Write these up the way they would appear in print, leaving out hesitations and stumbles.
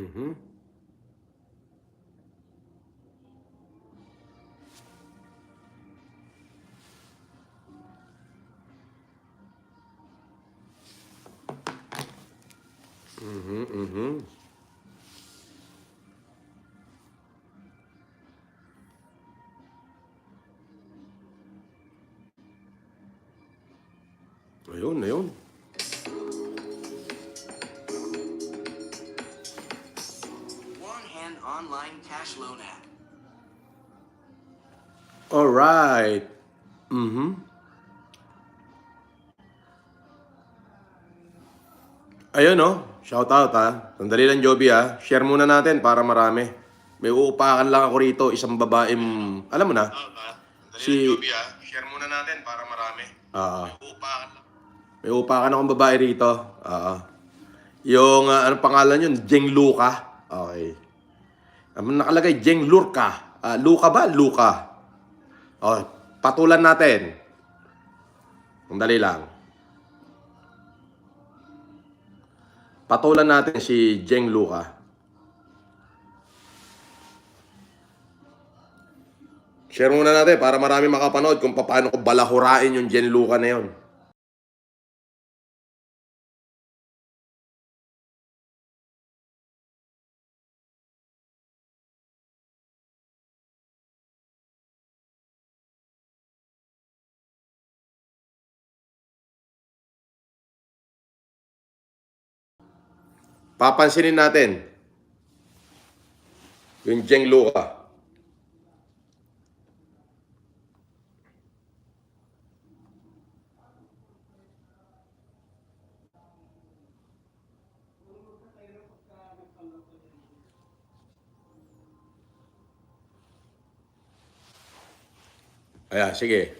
Mhm. Mhm, mhm. Ayun, ayun. One Hand online cash loan app. Alright. Mhm. Ayun, oh. Shout out, ha. Sandali lang, Joby, ha. Share muna natin para marami. May uupakan lang ako rito, isang babaeng, alam mo na, Dali lang, si, Joby, ha. Share muna natin para marami. ah, May upakan lang. may uupakan akong babae rito. Yung, anong pangalan yun? Jeng Luca. Okay. Nakalagay, Jeng Lurka. Luca ba? Luca. Okay. Patulan natin. Sandali lang. Patulan natin si Jeng Luca. Share muna natin para marami makapanood kung paano ko balahurain yung Jen Luca na yun. Papansinin natin yung Jen Luca. Ayan, sige.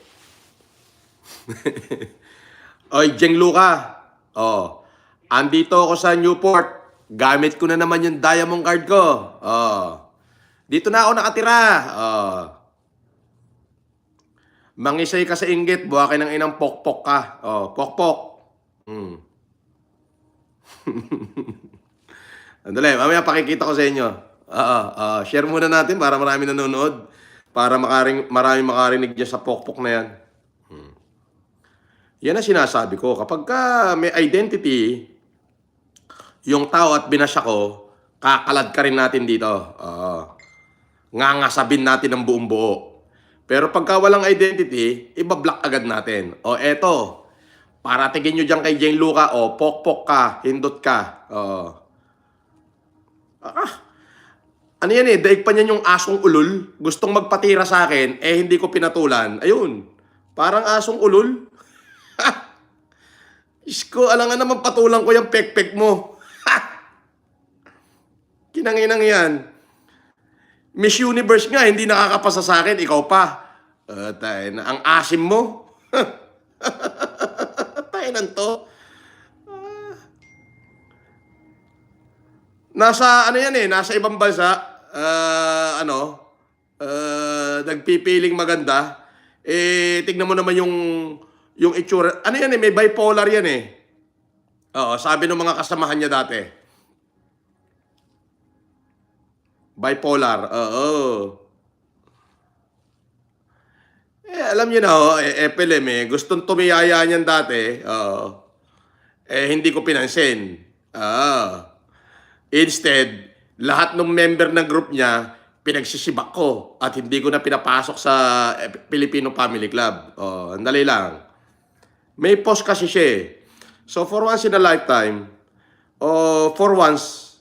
Oy, Jeng Luca. Oh. Andito ako sa Newport. Gamit ko na naman yung diamond card ko. Oh. Dito na ako nakatira. Oh. Mangisay ka sa inggit, buwakin ng inang pokpok ka. Oh, pokpok. Hmm. Andali, mamaya pakikita ko sa inyo. Share muna natin para marami nanonood. Para marami makarinig dyan sa pokpok na yan. Yan ang sinasabi ko. Kapag ka may identity, yung tao at binasya ko, kakalad ka rin natin dito. Ngangasabin natin ang buong buo. Pero pagka walang identity, ibablock agad natin. O eto, paratingin nyo dyan kay Jeng Luca, o pokpok ka, hindot ka. Ano yan eh, daig pa niyan yung asong ulol. Gustong magpatira sa akin, eh hindi ko pinatulan. Ayun, parang asong ulol. Isko, alangan naman patulang ko yung pekpek mo. Kinanginang yan. Miss Universe nga, hindi nakakapasa sa akin, ikaw pa. Tayo na, ang asim mo. Tayo nan to. Nasa, ano yan eh, nasa ibang bansa, nagpipiling maganda. Eh, tignan mo naman yung itsura. Ano yan eh, may bipolar yan eh. Oo, sabi ng mga kasamahan niya dati. Bipolar, oo. Alam niyo na, FLM eh, gustong tumiyaya niyan dati. Hindi ko pinansin. Instead, lahat ng member ng group niya, pinagsisibak ko at hindi ko na pinapasok sa Filipino Family Club. Andali lang. May post kasi siya eh. So for once in a lifetime, for once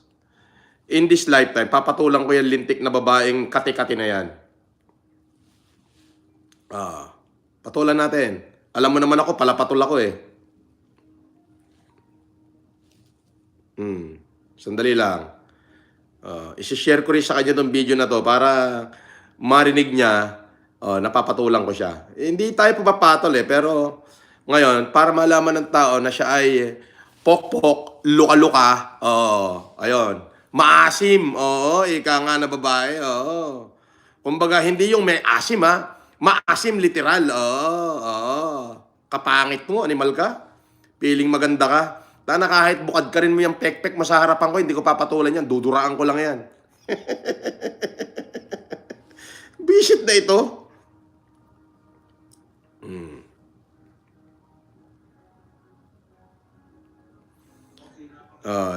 in this lifetime, papatulang ko yung lintik na babaeng kati-kati na yan. Patulan natin. Alam mo naman ako, palapatul ako eh. Sandali lang. Isi-share ko rin sa kanya tong video na to para marinig niya, napapatulang ko siya. Hindi tayo pumapatol eh, pero ngayon, para malaman ng tao na siya ay pokpok, luka-luka, ayun. Maasim, ika nga na babae, Kumbaga, hindi yung may asim ha, maasim literal, Kapangit mo, animal ka, piling maganda ka, Tana kahit bukad ka rin mo yung pek-pek mo sa harapan ko, hindi ko papatulan yan. Duduraan ko lang yan. Visit na ito.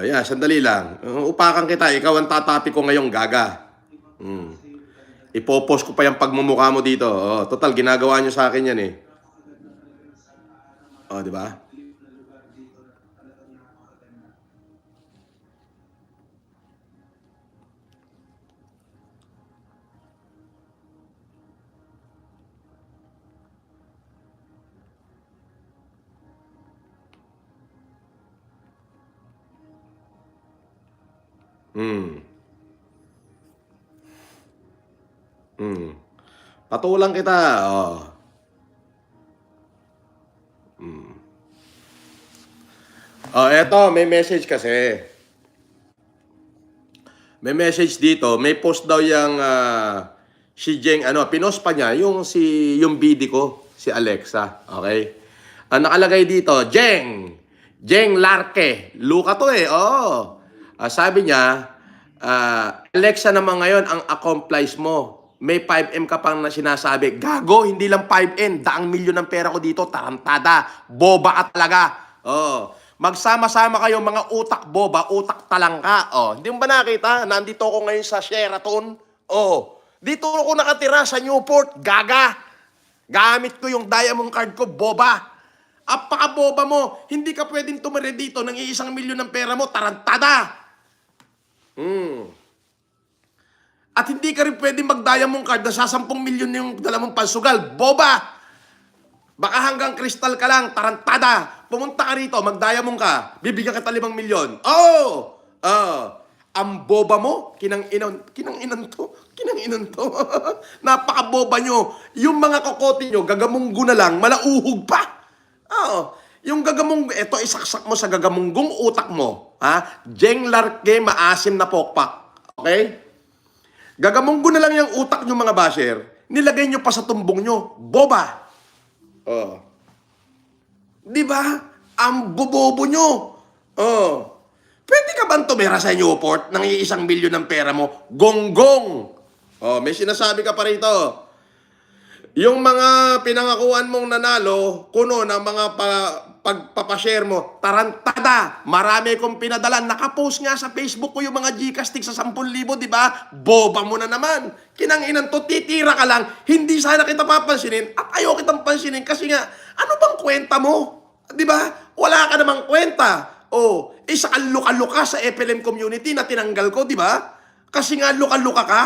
Yeah, sandali lang. Upakan kita, ikaw ang tatapi ko ngayong gaga. Ipopost ko pa yung pagmumukha mo dito. Total, ginagawa nyo sa akin yan eh. Di ba? Patulang kita. Eto, may message kasi. May message dito, may post daw yung si Jeng, pinost pa niya yung BD ko, si Alexa, okay? Ang nakalagay dito, Jeng Larke, Luka to eh, sabi niya, Alexa naman ngayon ang accomplice mo. May 5M ka pang na sinasabi. Gago, hindi lang 5M, daang milyon ng pera ko dito, tarantada, boba ka talaga. Magsama-sama kayo mga utak boba, utak talangka. Hindi mo ba nakita? Nandito ako ngayon sa Sheraton. Dito ako nakatira sa Newport. Gaga. Gamit ko yung diamond card ko, boba. Apaka-boba mo. Hindi ka pwedeng tumira dito ng 1 milyon ng pera mo, tarantada. At hindi ka rin pwedeng mag-diamond card na sa 10 milyon yung dala mong pansugal, boba. Baka hanggang kristal ka lang, tarantada. Pumunta ka rito, mag-diamond ka, bibigyan kita 5 milyon. Ang boba mo, kinang-inan to. Napaka-boba nyo. Yung mga kokote nyo, gagamunggo na lang, malauhog pa. Yung gagamunggo, eto isaksak mo sa gagamunggong utak mo. Jeng Larke, maasim na pokpak. Okay? Gagamunggo na lang yung utak nyo mga basher, nilagay nyo pa sa tumbong nyo. Boba. Di ba? Ang bobobo nyo. Pwede ka bang tumira sa Newport ng 1 milyon ng pera mo? Gonggong. May sinasabi ka pa rito. Yung mga pinangakuan mong nanalo, kuno ng mga pagpapashare mo, tarantada. Marami kong pinadala. Nakapost nga sa Facebook ko yung mga Gcash tig sa 10,000, di ba? Boba mo na naman. Kinang-inan to, titira ka lang. Hindi sana kita papansinin at ayaw kitang pansinin kasi nga, ano bang kwenta mo? Di ba? Wala ka namang kwenta. Isa kang luka-luka sa FLM community na tinanggal ko, di ba? Kasi nga luka-luka ka.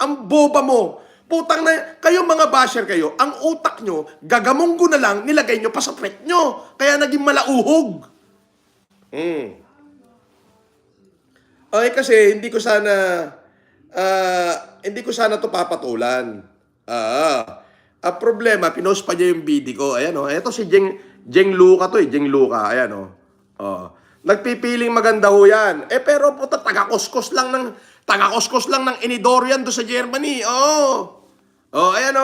Ang boba mo. Putang na, kayo mga basher kayo, ang utak nyo, gagamunggo na lang, nilagay nyo pa sa pret nyo. Kaya naging malauhog. Okay, kasi hindi ko sana to papatulan. Ang problema, pinost pa niya yung BD ko. Ayan eto si Jeng Luka to Jeng Luka. Ayan nagpipiling maganda ho yan. Pero puta, taga-kuskos lang ng Inidorian do sa Germany. Ayan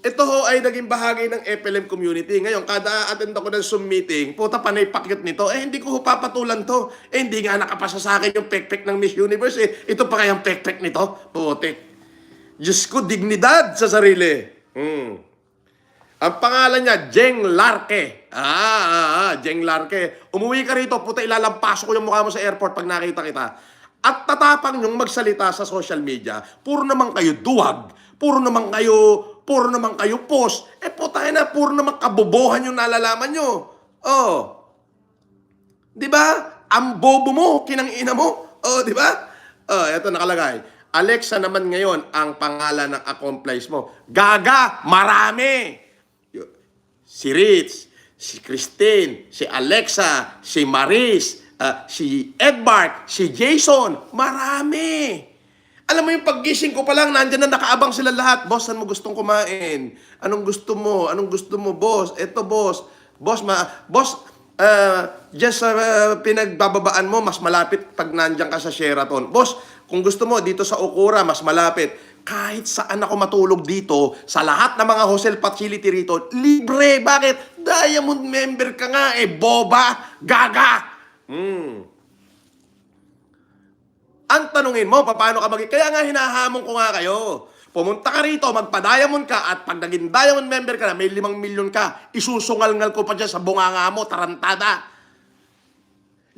Ito ho ay naging bahagi ng FLM community. Ngayon, kada attend ako ng Zoom meeting, puta panay pakyut nito. Hindi ko ho papatulan to. Hindi nga nakapasa sa akin yung pek-pek ng Miss Universe. Ito pa kayang pek-pek nito. Putik. Diyos ko, dignidad sa sarili. Ang pangalan niya, Jeng Larke. Jeng Larke. Umuwi ka rito, puta, ilalampaso ko yung mukha mo sa airport pag nakita kita. At tatapang yung magsalita sa social media, puro naman kayo duwag, puro naman kayo post. Puta na, puro naman kabobohan yung nalalaman nyo. Di ba? Ang bobo mo, kinang-ina mo. Di ba? Ito nakalagay. Alexa naman ngayon ang pangalan ng accomplice mo. Gaga, marami. Si Rich, si Christine, si Alexa, si Maris, si Edbart, si Jason, marami. Alam mo yung paggising ko pa lang, nandyan na nakaabang sila lahat. Boss, saan mo gustong kumain? Anong gusto mo? Boss? Eto, boss. Just pinagbababaan mo, mas malapit pag nandyan ka sa Sheraton. Boss, kung gusto mo, dito sa Okura, mas malapit. Kahit saan ako matulog dito, sa lahat ng mga hotel facility rito, libre. Bakit? Diamond member ka nga eh, boba, gaga. Ang tanungin mo, paano ka kaya nga hinahamon ko nga kayo. Pumunta ka rito, magpa-diamond ka, at pag naging diamond member ka na, may 5 milyon ka, isusungal-ngal ko pa dyan sa bunganga mo, tarantada.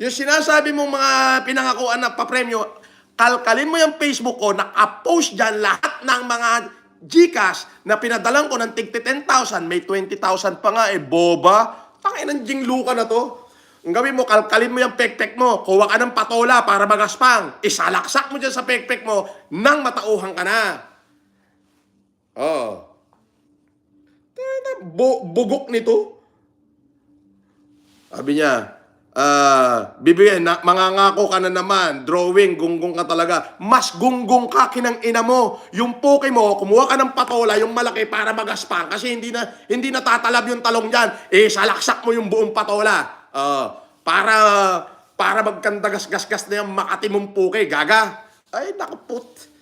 Yung sinasabi mong mga pinangakuan na papremyo, kalkalin mo yung Facebook ko, naka-post dyan lahat ng mga Gcash na pinadalan ko ng tig 10,000, may 20,000 pa nga eh, boba. Tangin ng jinglu ka na to. Ang gawin mo, kalkalin mo yung pekpek mo, kuha ka ng patola para magaspang, isalaksak mo dyan sa pekpek mo, nang matauhan ka na. Oh. Bugok nito. Sabi niya, bibigyan, mangangako ka na naman, drawing, gunggong ka talaga. Mas gunggong ka kinang ina mo. Yung poke mo, kumuha ka ng patola, yung malaki para magaspang, kasi hindi na tatalab yung talong dyan. Salaksak mo yung buong patola. Para magkandagas-gas na yung Makati mong poke, gaga. Ay, nakaput.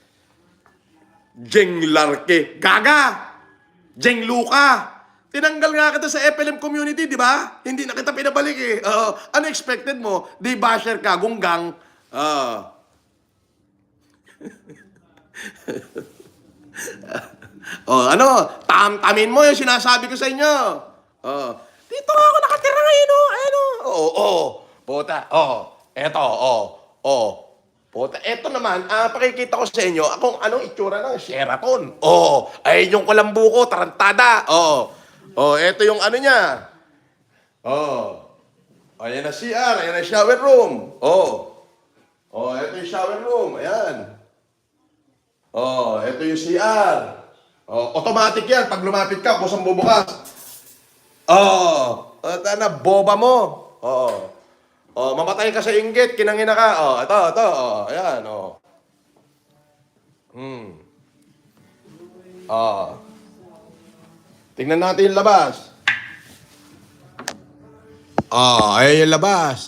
Jeng Larke. Gaga! Jeng Luka! Tinanggal nga kita sa FLM community, di ba? Hindi na kita pinabalik eh. Ano expected mo? Di basher ka, gunggang. Ano? Tam-tamin mo yung sinasabi ko sa inyo. Dito nga ako nakatira ngayon, Puta, eto, Puta, eto naman, pakikita ko sa inyo, akong anong itsura ng Sheraton. Ay yung kulambu ko, tarantada. Eto yung ano niya. Ayan na CR, ayan na shower room. Eto yung shower room, ayan. Eto yung CR. Automatic yan, pag lumapit ka, kusang bubukas. Na boba mo. Mamatay ka sa inggit, kinangina ka. Ito, ayan, tingnan natin yung labas. Ayan yung labas.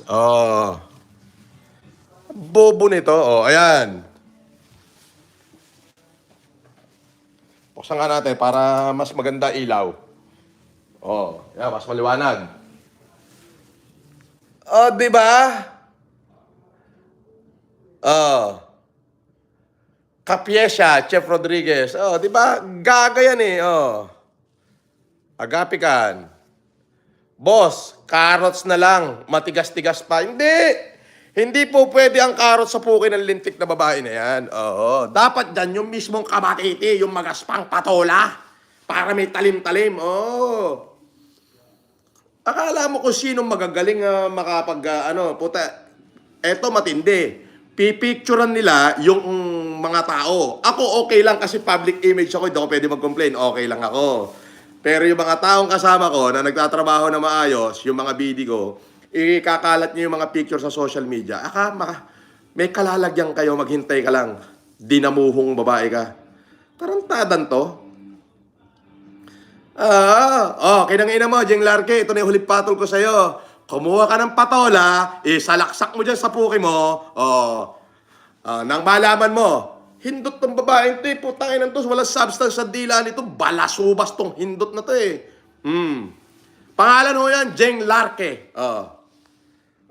Bobo nito, ayan. Buksan nga natin para mas maganda ilaw. Yan, mas maliwanag. Di ba? Kapiesa, Chef Rodriguez. Di ba? Gaga yan eh. Agapikan. Boss, carrots na lang. Matigas-tigas pa. Hindi po pwede ang carrots sa puki ng lintik na babae na yan. Dapat dyan yung mismong kabatiti, yung magaspang patola. Para may talim-talim. Akala mo kung sinong magagaling eto matindi. Pipicturean nila yung mga tao. Ako okay lang kasi public image ako, hindi ako pwede mag-complain. Okay lang ako. Pero yung mga taong kasama ko na nagtatrabaho na maayos, yung mga BD ko, ikakalat niyo yung mga picture sa social media. May kalalagyan kayo, maghintay ka lang. Dinamuhong babae ka. Tarantadan to. Kinangina mo, Jeng Larke, ito na yung huling patol ko sa'yo. Kumuha ka ng patola, salaksak mo dyan sa puki mo, nang malaman mo, hindot tong babae ito putangin ng to, walang substance sa dila nito, balasubas tong hindot na to eh. Pangalan mo yan, Jeng Larke.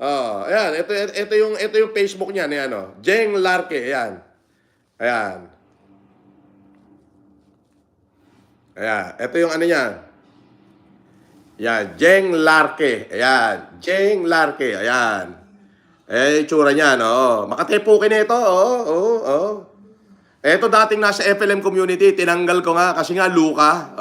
Ayan, ito yung Facebook niya, ayan, Jeng Larke, ayan. Ayan, ito yung ano niya. Ayan, Jeng Larke. Ayan, Jeng Larke. Ayan. Itsura niya, Makatepukin ito, Ito dating nasa FLM community, tinanggal ko nga kasi nga Luka.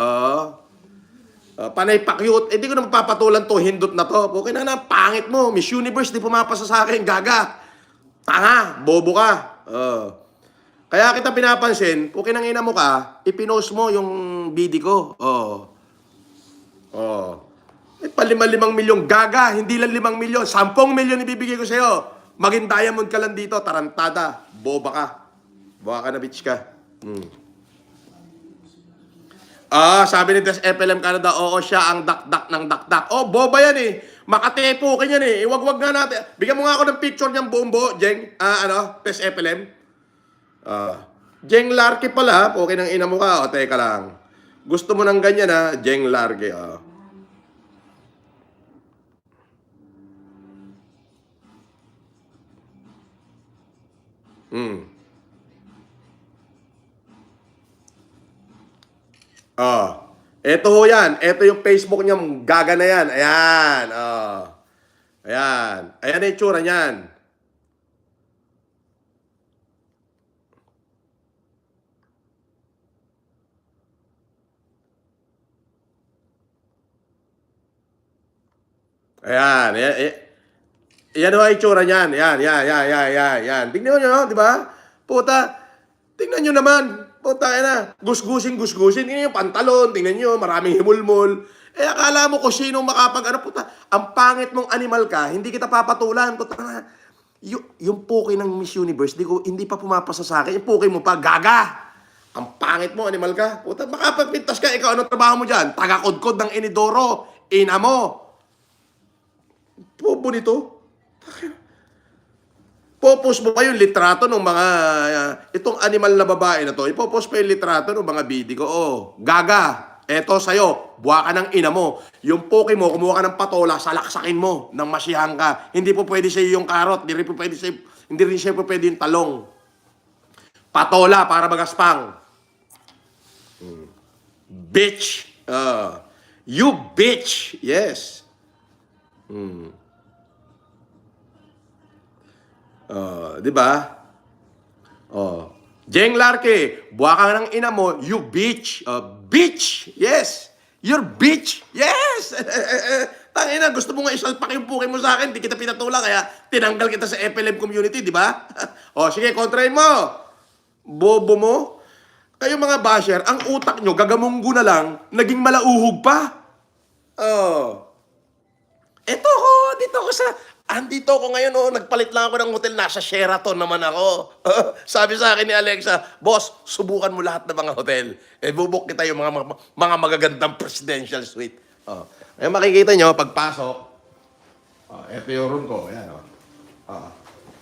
Panay pa-cute. Hindi ko na mapapatulan to, hindot na to. Okay na, pangit mo. Miss Universe, di pumapasa sa akin, gaga. Tanga, bobo ka. Kaya kita pinapansin, kung kinangina mo ka, ipinost mo yung BD ko. Pa 5 milyong gaga, hindi lang 5 milyon, 10 milyon ibibigay ko sa'yo. Maging diamond ka lang dito, tarantada, boba ka. Boba ka na, bitch ka. Sabi ni Des FLM Canada, oo, siya ang dakdak ng dakdak. Boba yan eh. Makatepukin yan eh. Iwag-wag nga natin. Bigyan mo nga ako ng picture niyang buong buo, Jeng. Des FLM. Jeng Larke pala, okay nang ina mo ka. Teka lang. Gusto mo ng ganyan Jeng Larke. Hmm. Oh. Ito ho yan. Ito yung Facebook niya. Gaga na yan. Ayan. Oh. Ayan. Ayan ang itsura niyan. Ayan. Yan ho ang itsura niyan. Yan. Tingnan nyo, di ba? Puta. Tingnan nyo naman. Puta na. Gusgusin. Tingnan yung pantalon. Tingnan nyo. Maraming himulmul. Akala mo kung sino makapag, puta. Ang pangit mong animal ka. Hindi kita papatulan. Puta na. Yung poke ng Miss Universe, hindi pa pumapasa sa akin. Yung poke mo pa, gaga. Ang pangit mo, animal ka. Puta, makapagpintas ka. Ikaw, ano trabaho mo dyan? Taga-kudkod ng inidoro. Ina mo. Bobo nito. Popost mo pa yung litrato ng mga, itong animal na babae na to, ipopost pa yung litrato ng mga bibi ko. Oh, gaga, eto sa'yo, buwa ka ng ina mo. Yung poke mo, kumuha ka ng patola, salaksakin mo, nang masihang ka. Hindi po pwede sa'yo yung karot, hindi rin siya po pwede yung talong. Patola para magaspang. Bitch. You bitch. Yes. Di ba? Jeng Larke, buwa ka ng ina mo, you bitch. Bitch, yes. You're bitch, yes. Tangina, gusto mo nga isalpak yung puke mo sa akin, di kita pinatula, kaya tinanggal kita sa FLM community, di ba? Sige, kontrahin mo. Bobo mo. Kayo mga basher, ang utak nyo, gagamunggo na lang, naging malauhog pa. Eto ko, andito ako ngayon, nagpalit lang ako ng hotel, nasa Sheraton naman ako. Sabi sa akin ni Alexa, boss, subukan mo lahat ng mga hotel. Bubuk kita yung mga magagandang presidential suite. Ayan, makikita nyo, pagpasok, eto yung room ko, ayan.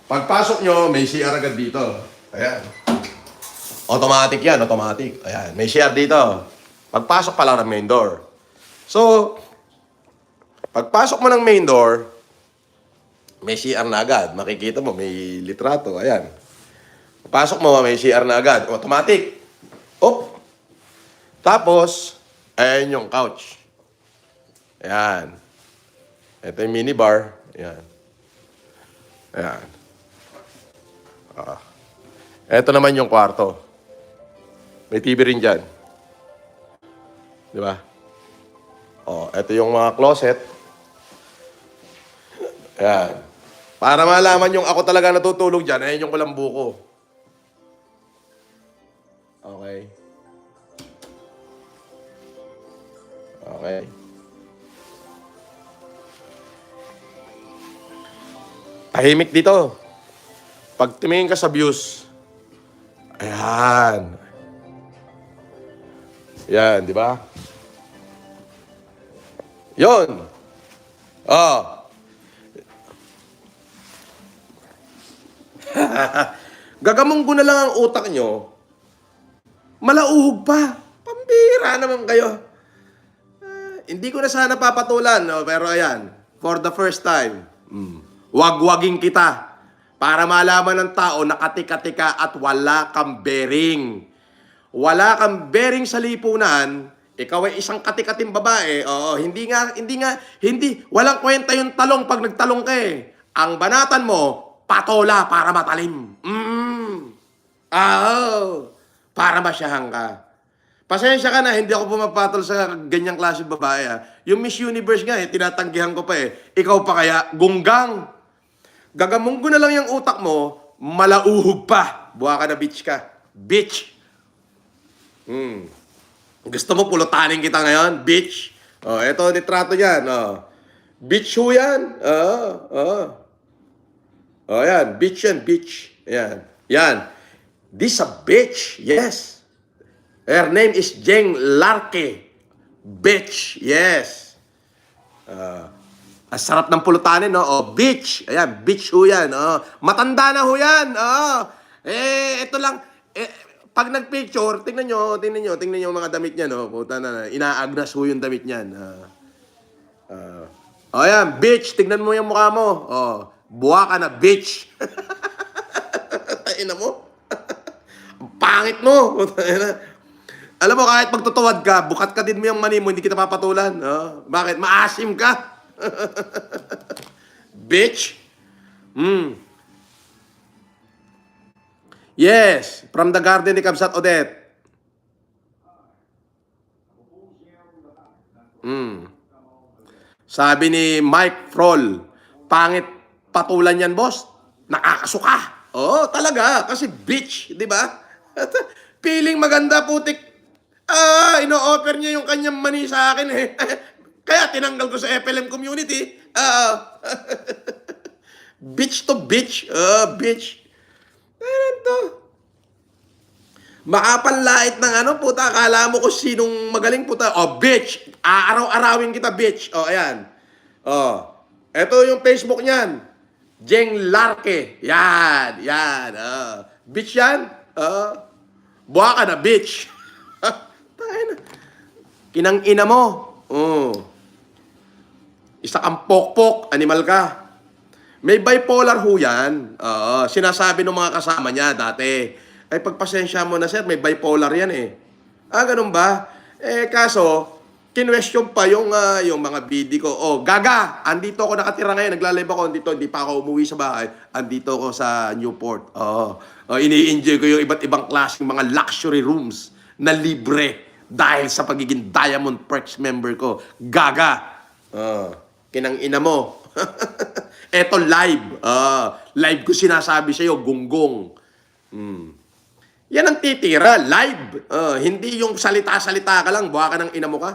Pagpasok nyo, may CR agad dito. Ayan. Automatic yan, automatic. Ayan, may CR dito. Pagpasok pa lang ng main door. So, pagpasok mo ng main door, may CR na agad. Makikita mo, may litrato. Ayan. Pasok mo, may CR na agad. Automatic. Tapos, ayan yung couch. Ayan. Ito yung minibar. Ayan. Ito naman yung kwarto. May TV rin dyan. Di ba? Ito yung mga closet. Ayan. Para malaman yung ako talaga natutulog dyan, ayan yung kulambu ko. Okay. Tahimik dito. Pag tumingin ka sa views, ayan. Yan, di ba? Yon. Gagamunggo na lang ang utak nyo, malauhog pa. Pambira naman kayo. Hindi ko na sana papatulan, no? Pero ayan, for the first time, wagwaging kita para malaman ng tao na katika-tika at wala kang bearing. Wala kang bearing sa lipunan, ikaw ay isang katikating babae, walang kwenta yung talong pag nagtalong ka eh. Ang banatan mo, patola para matalim. Para masyahan ka. Pasensya ka na, hindi ako pumapatol sa ganyang klase babae. Yung Miss Universe nga, tinatanggihan ko pa eh. Ikaw pa kaya, gunggang. Gagamunggo na lang yung utak mo, malauhog pa. Buha ka na bitch ka. Bitch. Gusto mo pulutanin kita ngayon? Bitch. Eto, litrato yan. Bitch ho yan. Yan. Bitch yan, bitch. Yan. This a bitch. Yes. Her name is Jeng Larke. Bitch. Yes. Ang sarap ng pulutanin, no? Bitch. Ayan, bitch ho yan. Matanda na ho yan. Ito lang. Pag nagpicture, tingnan nyo yung mga damit niya, no? Puta na, inaagnas ho yung damit niyan. Ayan, bitch. Tingnan mo yung mukha mo. Buha ka na, bitch. Ina mo. Ang pangit mo. Alam mo, kahit magtutuwad ka, bukat ka din mo yung mani mo, hindi kita papatulan. Oh, bakit? Maasim ka. Bitch. Yes, from the garden ni Kabsat Odette. Sabi ni Mike Froll, pangit patulan yan, boss. Nakakasuka. Oo, talaga. Kasi bitch, di ba? Feeling maganda, putik. Ino-offer niya yung kanyang mani sa akin eh. Kaya tinanggal ko sa FLM community. Bitch to bitch. Bitch. Ano to? Makapanlait ng ano, puta. Akala mo kung sinong magaling, puta. Oh, bitch. Aaraw-arawin kita, bitch. Oh, ayan. Oh. Ito yung Facebook niyan. Jeng Larke. Yan. Yan. Bitch yan. Buha ka na, bitch. Tayo na. Kinang-ina mo. Isa kang pokpok. Animal ka. May bipolar ho yan. Sinasabi ng mga kasama niya dati. Ay, pagpasensya mo na, sir, may bipolar yan eh. Ganun ba? Kaso, kinwestiyon pa yung mga BD ko. Gaga, andito ako nakatira ngayon. Nagla-live ako andito. Hindi pa ako umuwi sa bahay. Andito ako sa Newport. Ini-enjoy ko yung iba't ibang klaseng mga luxury rooms na libre dahil sa pagiging Diamond Perks member ko. Gaga. Kinang-ina mo. Eto live. Live ko sinasabi sa'yo, gunggong. Yan ang titira, live. Hindi yung salita-salita ka lang, buha ka ng ina mo ka.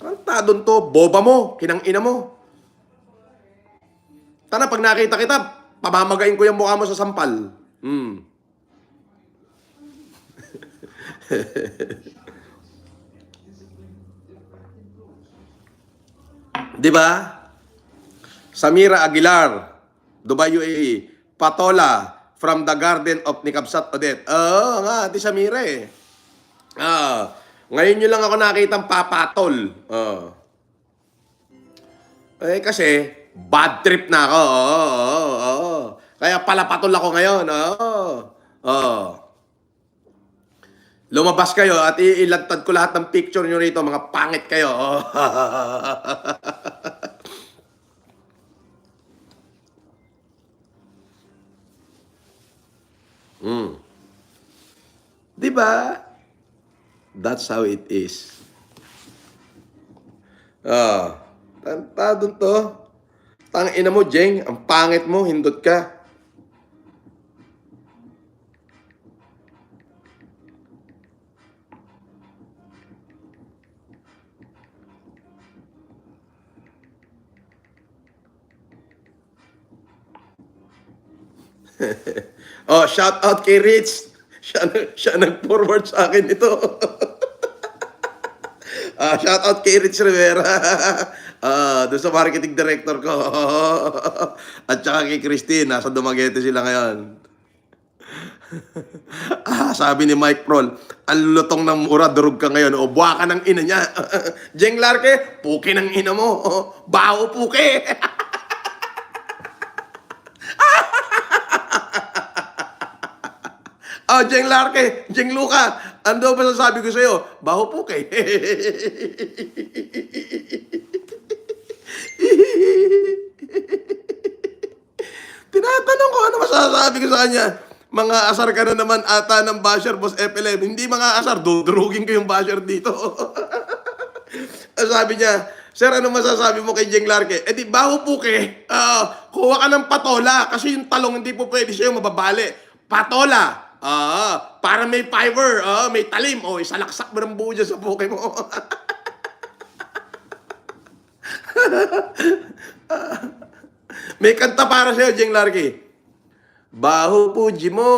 Tarantadon to, boba mo, kinang-ina mo. Tana, pag nakita kita, pamamagain ko yung mukha mo sa sampal. Di ba? Samira Aguilar, Dubai, UAE. Patola, from the garden of Nikabsat Odette. Nga, di Samira eh. Ngayon nyo lang ako nakitang papatol. Kasi, bad trip na ako. Kaya palapatol ako ngayon. Lumabas kayo at ilantad ko lahat ng picture nyo rito. Mga pangit kayo. Diba? That's how it is. Tantadon to. Tangina mo, Jeng. Ang pangit mo, hindot ka. Shout out kay Rich. Siya nag-forward sa akin ito. Shout out kay Rich Rivera. Doon sa marketing director ko. At saka kay Christine, nasa Dumaguete sila ngayon. Sabi ni Mike Prol, ang lutong ng mura, durog ka ngayon. Buha ka ng ina niya. Jeng Larke, puki ng ina mo. Baho puki. Jeng Larke, Jeng Luca, ano ba sasabi ko sa'yo? Baho po kay. Tinatanong ko, ano masasabi ko sa kanya? Mga asar ka na naman ata ng basher, Boss FLM. Hindi mga asar, dudurugin ko yung basher dito. Sabi niya, sir, ano masasabi mo kay Jeng Larke? Di baho po kay. Kuha ka ng patola kasi yung talong hindi po pwede sa'yo mababali. Patola. Para may fiber, may talim. Isalaksak mo ng buo dyan sa puke mo. May kanta para sa'yo, Jeng Larke. Baho puji mo,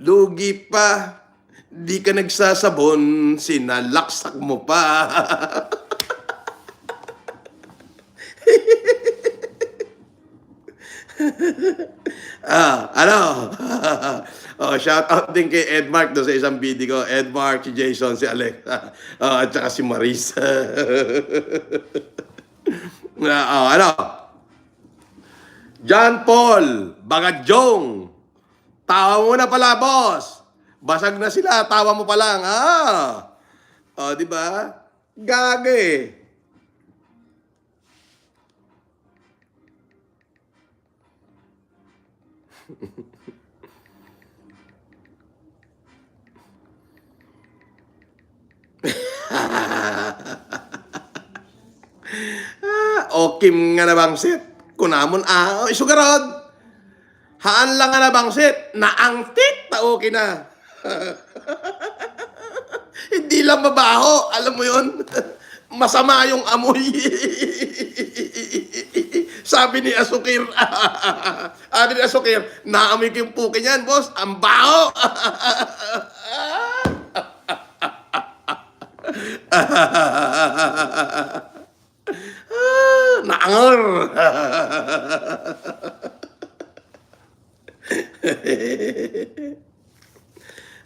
lugi pa. Di ka nagsasabon, sinalaksak mo pa. Shout out din kay Edmark doon sa isang video ko. Edmark, si Jason, si Alex, at saka si Maris. John Paul, Bagadyong. Tawa mo na pala, boss. Basag na sila, tawa mo pa lang. O, di ba? Gaga eh. O Kim nga na bangsit. Kunamon isugarod. Haan lang nga na bangsit. Naangtit ta okay na. Hindi lang mabaho. Alam mo yun? Masama yung amoy. Sabi ni Asukir. Sabi ni Asukir, naamoy ko yung puki niyan, boss. Ang baho. Naangar.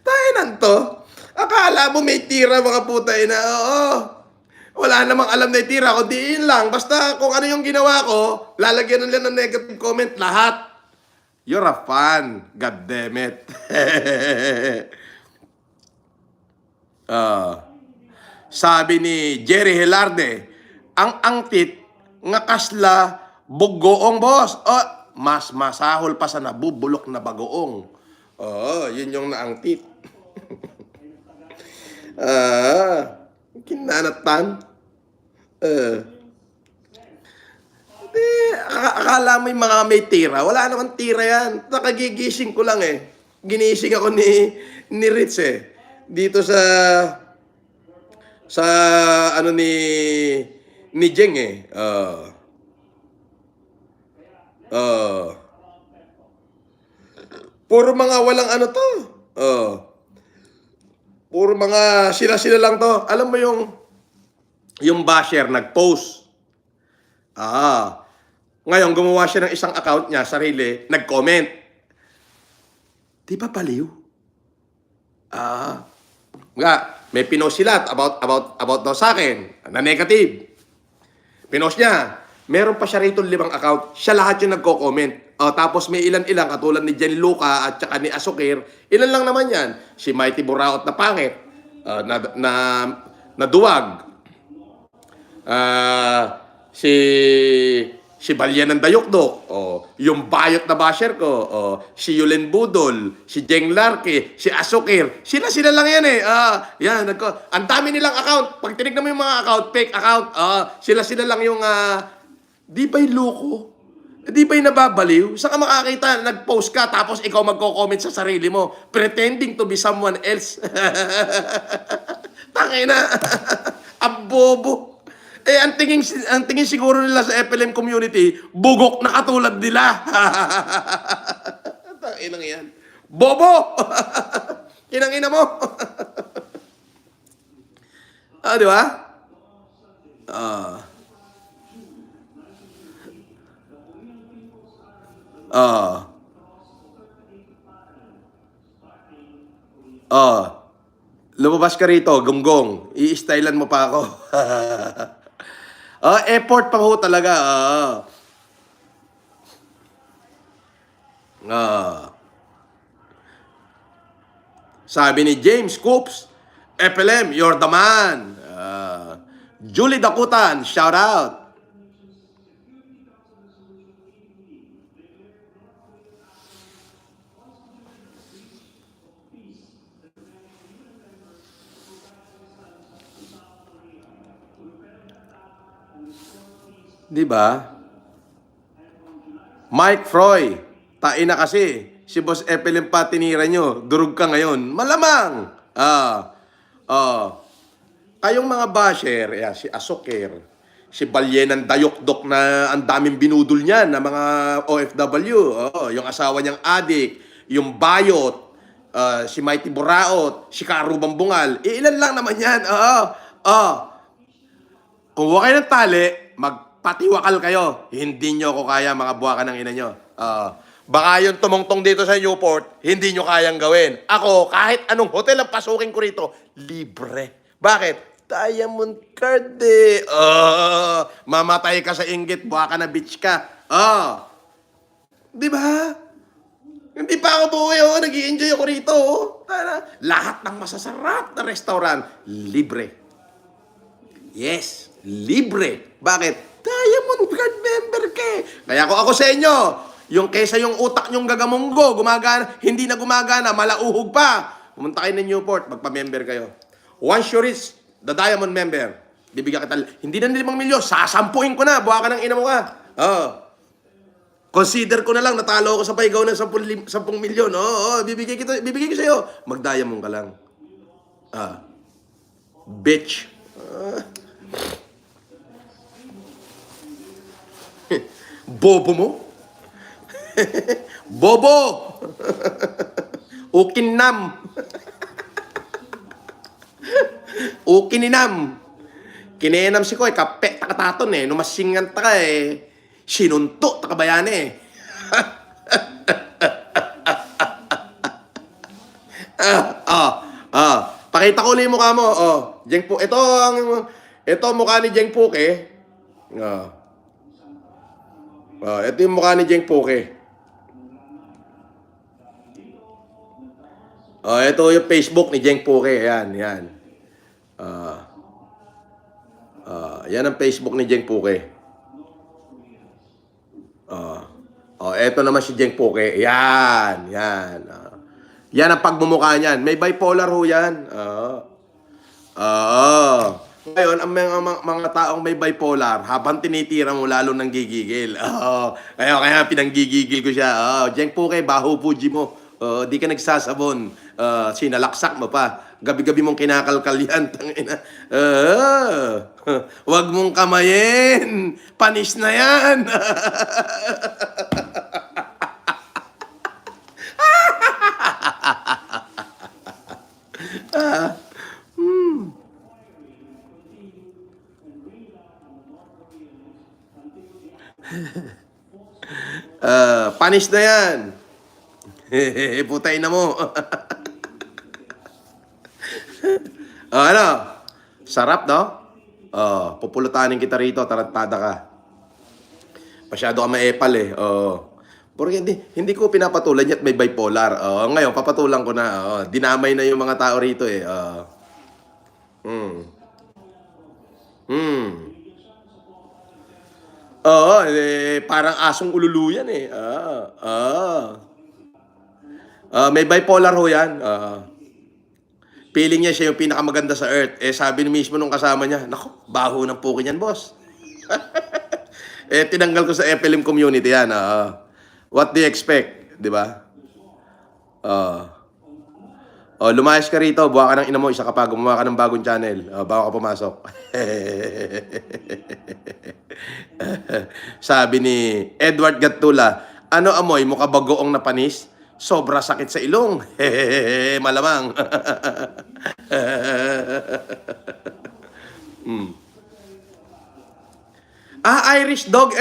Tayo nanto. Akala mo may tira mga putay na. Oo. Wala namang alam na tira ko. Diin lang. Basta kung ano yung ginawa ko, lalagyan nila ng negative comment lahat. You're a fan. God damn it. Sabi ni Jerry Helarde, ang angtit nga kasla bugoong, boss. Mas masahol pa sa nabubulok na bagoong. Yun yung naangtit. Kinanatan. Akala mo yung mga may tira. Wala naman tira yan. Nakagigising ko lang eh. Ginising ako ni Ritz eh. Dito sa ano ni Jeng eh. Puro mga walang ano to. Puro mga sila lang to. Alam mo yung basher nag-post. Ngayon gumawa siya ng isang account niya, sarili, nag-comment. Di ba baliw? Nga, may pinost sila about daw sa akin na negative. Pinost niya. Meron pa siya rito 5 account. Siya lahat yung nagko-comment. Tapos may ilan-ilan katulad ni Gianluca at saka ni Asukir. Ilan lang naman yan. Si Mighty Buraot na pangit. Na duwag. Si Balyan ng Dayokdok. Yung bayot na basher ko. Si Yulen Budol. Si Jeng Larke. Si Asukir. Sila lang yan eh. Ang dami nilang account. Pag tinignan mo yung mga account, fake account. Sila lang yung... di ba'y loko? Di ba'y nababaliw? Saan ka makakita? Nag-post ka tapos ikaw magko-comment sa sarili mo pretending to be someone else. Tangay na. Ang bobo. Ang tingin siguro nila sa FLM community, bugok na katulad nila. Tangay nang yan. Bobo! Kinangina mo. Di ba? Lumabas ka rito, gonggong. I-stylan mo pa ako. Effort pa ho talaga. Sabi ni James Coops, FLM, you're the man. Julie Dakutan, shout out. Di ba? Mike Froy, tain na kasi. Si Boss FLM pa tinira nyo. Durog ka ngayon. Malamang. Kayong mga basher, si Asukir, si Balyen ng Dayokdok na ang daming binudol niyan na mga OFW. Yung asawa niyang adik, yung bayot, si Mighty Buraot, si Karubang Bungal. Ilan lang naman yan. Kung huwag kayo ng tali, magpatiwakal kayo. Hindi nyo ako kaya, mga buwakan ng ina nyo. Baka yung tumungtong dito sa Newport, hindi nyo kayang gawin. Ako, kahit anong hotel ang pasukin ko rito, libre. Bakit? Diamond card eh. Mamatay ka sa inggit, buwaka na bitch ka. Di ba? Hindi pa ako buhay, oh. Nag-i-enjoy ako rito, oh. Lahat ng masasarap na restaurant, libre. Yes, libre. Bakit? Diamond Card member ka eh. Kaya ako sa inyo, yung kesa yung utak nyong gagamunggo, gumagana, hindi na gumagana, malauhog pa. Pumunta kayo ng Newport, magpa-member kayo. Once you reach the Diamond member, bibigyan kita, hindi na 5 milyon, sasampuin ko na, buha ka ng ina mo ka. Oh. Consider ko na lang, natalo ako sa paygaw ng 10 milyon. Bibigay ko sa'yo. Mag-diamond ka lang. Bitch. Bobo mo? Bobo! Ukinam. Ukininam. Kinenam si ko kape takataton numasingan ta ka sinunto ta kabayan Pakita ko ulit yung mukha mo. Jeng Po. Ito ang mukha ni Jeng Puke. Ito yung mukha ni Jeng Puke. Ito yung Facebook ni Jeng Puke. Yan. Yan ang Facebook ni Jeng Puke. Ito naman si Jeng Puke. Yan. Yan ang pagmumukha niyan. May bipolar ho yan. Ngayon, ang mga taong may bipolar, habang tinitira mo, lalo nang gigigil. Kaya pinanggigigil ko siya. Jeng Puke, baho puji mo. Di ka nagsasabon. Sinalaksak mo pa. Gabi-gabi mong kinakalkal yan. Wag mong kamayin. Panis na yan. Panis na yan. Putay na mo. Ano? Sarap, no? Pupulutanin kita rito, tarantada ka. Masyado ka maepal eh. Porque hindi ko pinapatulan yet may bipolar. Ngayon, papatulan ko na. Dinamay na yung mga tao rito eh. Parang asong ululuyan eh. May bipolar ho yan. Feeling niya siya yung pinakamaganda sa earth. Sabi mismo nung kasama niya, nako, baho ng pukin yan, boss. Tinanggal ko sa FLM community yan. What do you expect? Di ba? Lumayas ka rito, buha ka ng ina mo, isa ka pa, gumawa ka ng bagong channel. Bago ka pumasok. Sabi ni Edward Gatula, ano amoy, mukha bagoong na panis? Sobra sakit sa ilong. Malamang. Irish Dog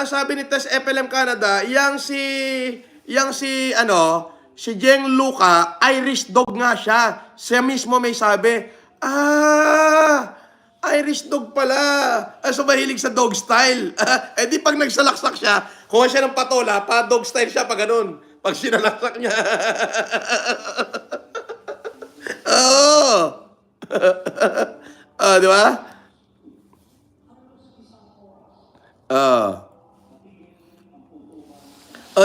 sabi ni Tess FLM Canada, si Jeng Luca, Irish Dog nga siya. Siya mismo may sabi, Irish Dog pala. So mahilig sa dog style. Di pag nagsalaksak siya, kuha siya ng patola, pa dog style siya, pa ganun. Pag sinalaksak niya. Di ba?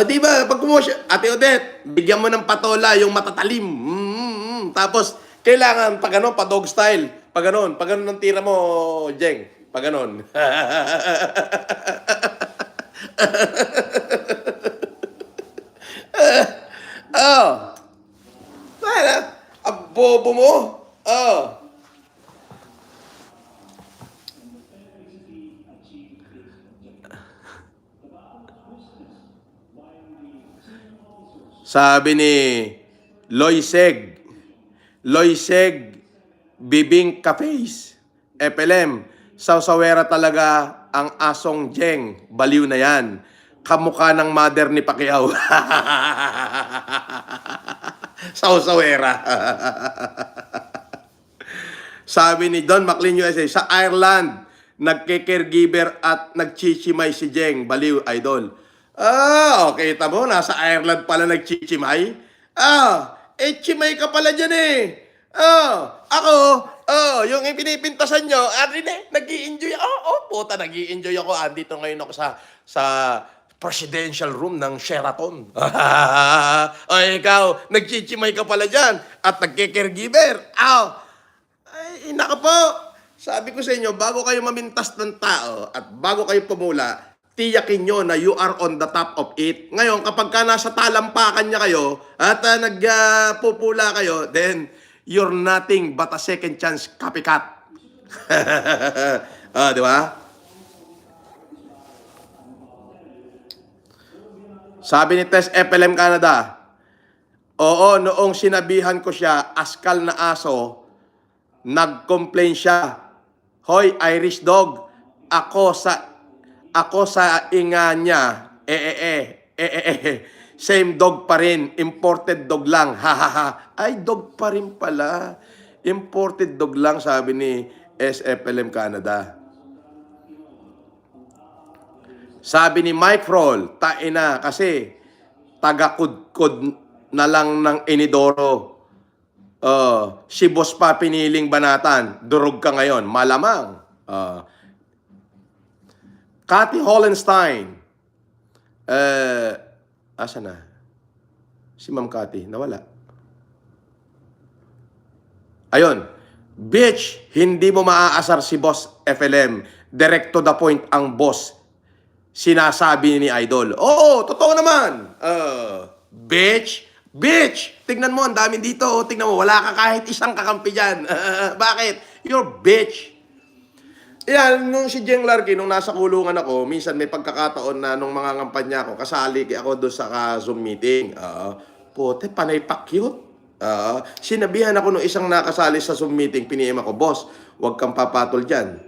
Di ba? Pag kumuha siya, Ate Odette, bigyan mo ng patola yung matatalim. Tapos, kailangan pa ganun, pa dog style. Pa ganun ang tira mo, Jeng. Pa ganun. Ang bobo mo. Sabi ni Loiseg Bibing Cafes, FLM, sawsawera talaga ang asong Jeng, baliw na yan. Kamukha ng mother ni Pacquiao. Sawsawera. Sabi ni Don McLean USA, sa Ireland, nagke-caregiver at nagchichimay si Jeng, baliw, idol. Okay, tamo, nasa Ireland pala nagchichimay. Chimay ka pala dyan eh. Ako, yung pinipintasan nyo, nag-i-enjoy ako. Puta, nag-i-enjoy ako. Andito ngayon ako sa presidential room ng Sheraton. Ikaw, nagchichimay ka pala dyan at nagke-caregiver. Ay, naka po. Sabi ko sa inyo, bago kayo mamintas ng tao at bago kayo pumula, tiyakin nyo na you are on the top of it. Ngayon, kapag ka nasa talampakan niya kayo at nagpupula kayo, then you're nothing but a second chance copycat. Di ba? Sabi ni Tess FLM Canada, oo, noong sinabihan ko siya, askal na aso, nag-complain siya. Hoy, Irish dog, ako sa inga niya, same dog pa rin, imported dog lang, hahaha. Ay, dog pa rin pala. Imported dog lang, sabi ni SFLM Canada. Sabi ni Mike Roll, taina kasi taga-kudkod na lang ng inidoro. Si boss pa piniling banatan, durog ka ngayon, malamang. Cathy Hollenstein. Asa na? Si Ma'am Cathy, nawala. Ayun. Bitch, hindi mo maaasar si boss FLM. Direct to the point ang boss. Sinasabi ni Idol. Oo, totoo naman. Bitch, tignan mo, ang dami dito. Tignan mo, wala ka kahit isang kakampi dyan. Bakit? You're bitch. Yan, nung si Jeng Larky, nung nasa kulungan ako, minsan may pagkakataon na nung mga kampanya ko, kasali ako doon sa Zoom meeting. Puti, panay pa-cute. Sinabihan ako nung isang nakasali sa Zoom meeting, piniem ako, boss, huwag kang papatol dyan.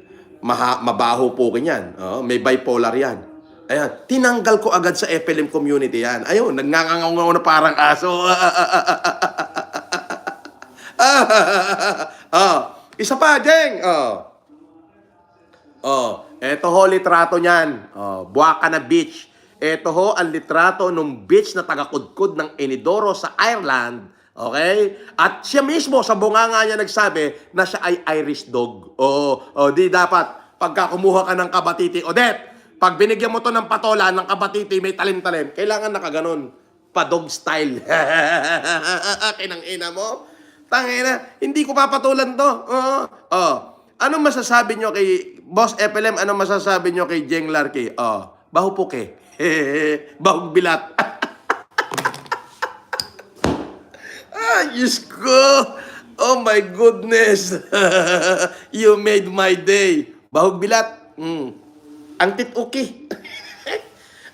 Mabaho po kanyan. May bipolar yan. Ayan, tinanggal ko agad sa FLM community yan. Ayun, nagngangangaw na parang aso. Isa pa, Jeng. Eto ho, litrato niyan. Buwaka na beach. Eto ho, ang litrato ng beach na taga-kudkod ng Inidoro sa Ireland. Okay? At siya mismo, sa bunganga niya nagsabi na siya ay Irish dog. Di dapat, pagka kumuha ka ng kabatiti, Odette, pag binigyan mo to ng patola, ng kabatiti, may talim-talim, kailangan nakaganon. Pa-dog style. Kinang ina mo. Tangina, hindi ko papatulan to. Anong masasabi nyo kay Boss FLM? Anong masasabi nyo kay Jeng Larky? Baho puke. Bahog bilat. Diyos ko. Oh my goodness. You made my day. Bahog bilat. Ang tit-uki.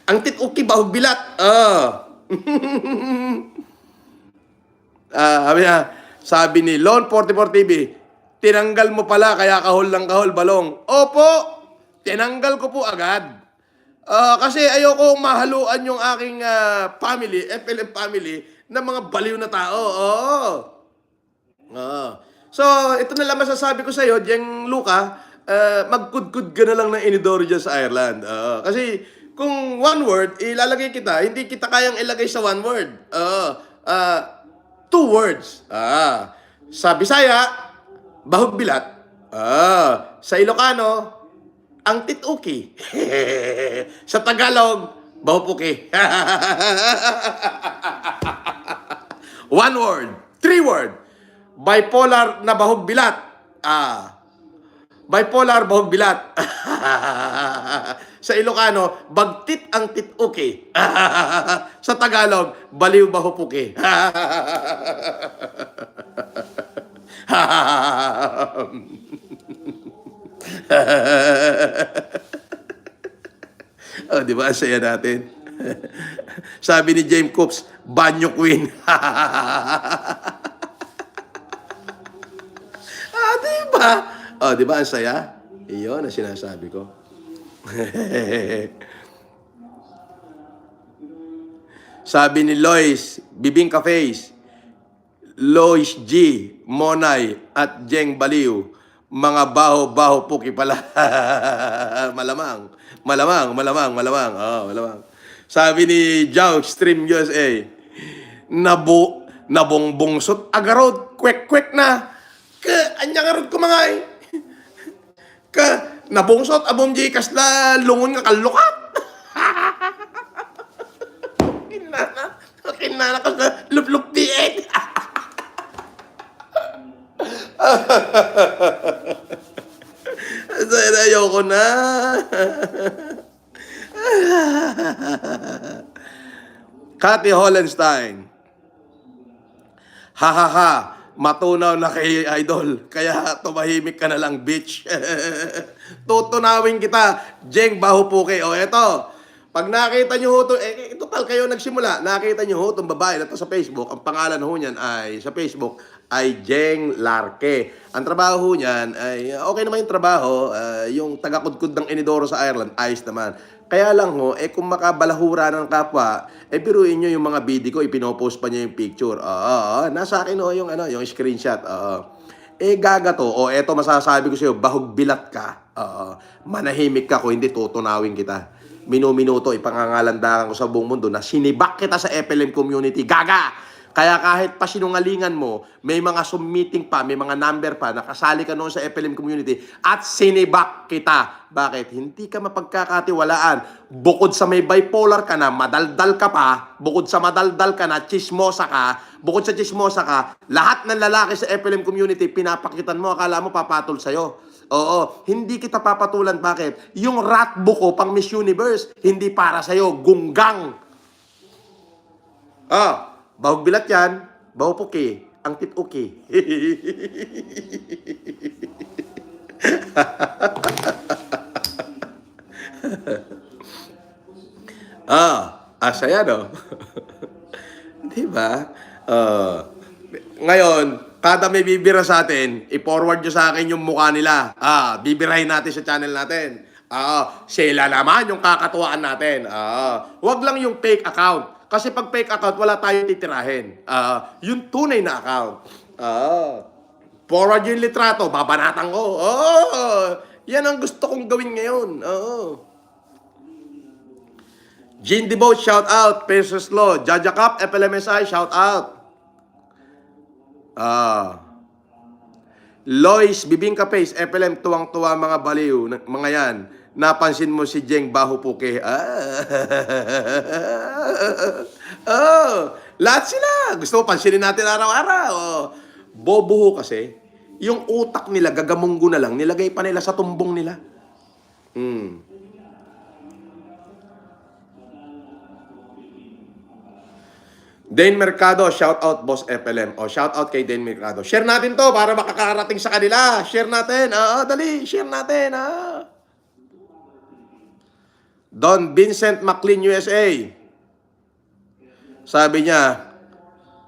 Ang tit-uki, bahog bilat. Sabi ni Lon 44 TV, tinanggal mo pala, kaya kahol lang kahol, balong. Opo, tinanggal ko po agad. Kasi ayoko mahaluan yung aking family, FLM family, ng mga baliw na tao. So, ito na lang masasabi ko sa'yo, Jeng Luca, magkudkud ka na lang ng inidoro dyan sa Ireland. Kasi kung one word, ilalagay kita, hindi kita kayang ilagay sa one word. 2 words. Sa Bisaya, bahog bilat. Sa Ilocano, ang tit-uki. Sa Tagalog, bahog puki. 1 word. 3 word. Bipolar na bahog bilat. Bipolar, bahog bilat. Sa Ilocano, bagtit ang tit-uki. Sa Tagalog, baliw bahupuki. Di ba? Ang saya natin. Sabi ni James Coops, banyo queen. Di ba? Di ba? Ang saya. Iyon ang sinasabi ko. Sabi ni Lois, Bibingka Face, Lois G, Monay, at Jeng Baliw, mga baho-baho puki pala. Malamang. Malamang. Sabi ni Jow, Stream USA, nabongbungsot agarod, kwek-kwek na. Anya nga rod ko mga eh. Nabungsot, abong jikas na lungon nga kalukat. Kinana ka sa lupluk diet. Ayoko na. Cathy Hollenstein. Ha ha ha. Matunaw na kay Idol. Kaya tumahimik ka na lang, bitch. Tutunawin kita. Jeng Bahupuke. O eto. Pag nakita nyo ho ito, total kayo nagsimula. Nakita nyo ho itong babae na ito sa Facebook. Ang pangalan ho niyan ay, sa Facebook, ay Jeng Larke. Ang trabaho ho niyan ay, okay naman yung trabaho. Yung tagakudkud ng Inidoro sa Ireland, ayos naman. Kaya lang ho, kung makabalahura ng kapwa, biruin nyo yung mga video ko, ipinopost pa niya yung picture. Nasa akin ho yung, yung screenshot. Gaga to. Eto masasabi ko sa'yo, bahog bilat ka. Manahimik ka kung hindi tutunawin kita. Minuminuto, ipangangalandakan ko sa buong mundo na sinibak kita sa FLM community. Gaga! Kaya kahit pa sinungalingan mo, may mga submitting pa, may mga number pa, nakasali ka noon sa FLM community at sinibak kita. Bakit? Hindi ka mapagkakatiwalaan. Bukod sa may bipolar ka na, madaldal ka pa, bukod sa madaldal ka na, chismosa ka, bukod sa chismosa ka, lahat ng lalaki sa FLM community, pinapakitan mo, akala mo papatol sa'yo. Oo, hindi kita papatulan. Bakit? Yung rat buko pang Miss Universe, hindi para sa'yo, gunggang. Bahog bilat yan, baho puki, ang tit uki. Saya no? Diba? Ngayon, kada may bibira sa atin, i-forward nyo sa akin yung mukha nila. Bibirahin natin sa channel natin. Sila naman yung kakatuwaan natin. Wag lang yung fake account. Kasi pag fake account, wala tayong titirahin. Yung tunay na account. Forward yung litrato, babanatan ko. Yan ang gusto kong gawin ngayon. Jean Devote, shout out. Pesos Law. Jaja Cup, FLMSI, shout out. Lois, Bibingka Face, FLM, tuwang-tuwa mga baliw. Mga yan. Napansin mo si Jeng Bahupuke. Lahat sila. Gusto mo pansinin natin araw-araw. Bobo ho kasi. Yung utak nila, gagamunggo na lang, nilagay pa nila sa tumbong nila. Dane Mercado, shout out Boss FLM. Shout out kay Dane Mercado. Share natin to para makakarating sa kanila. Share natin. Dali, share natin. Don Vincent McLean, USA. Sabi niya,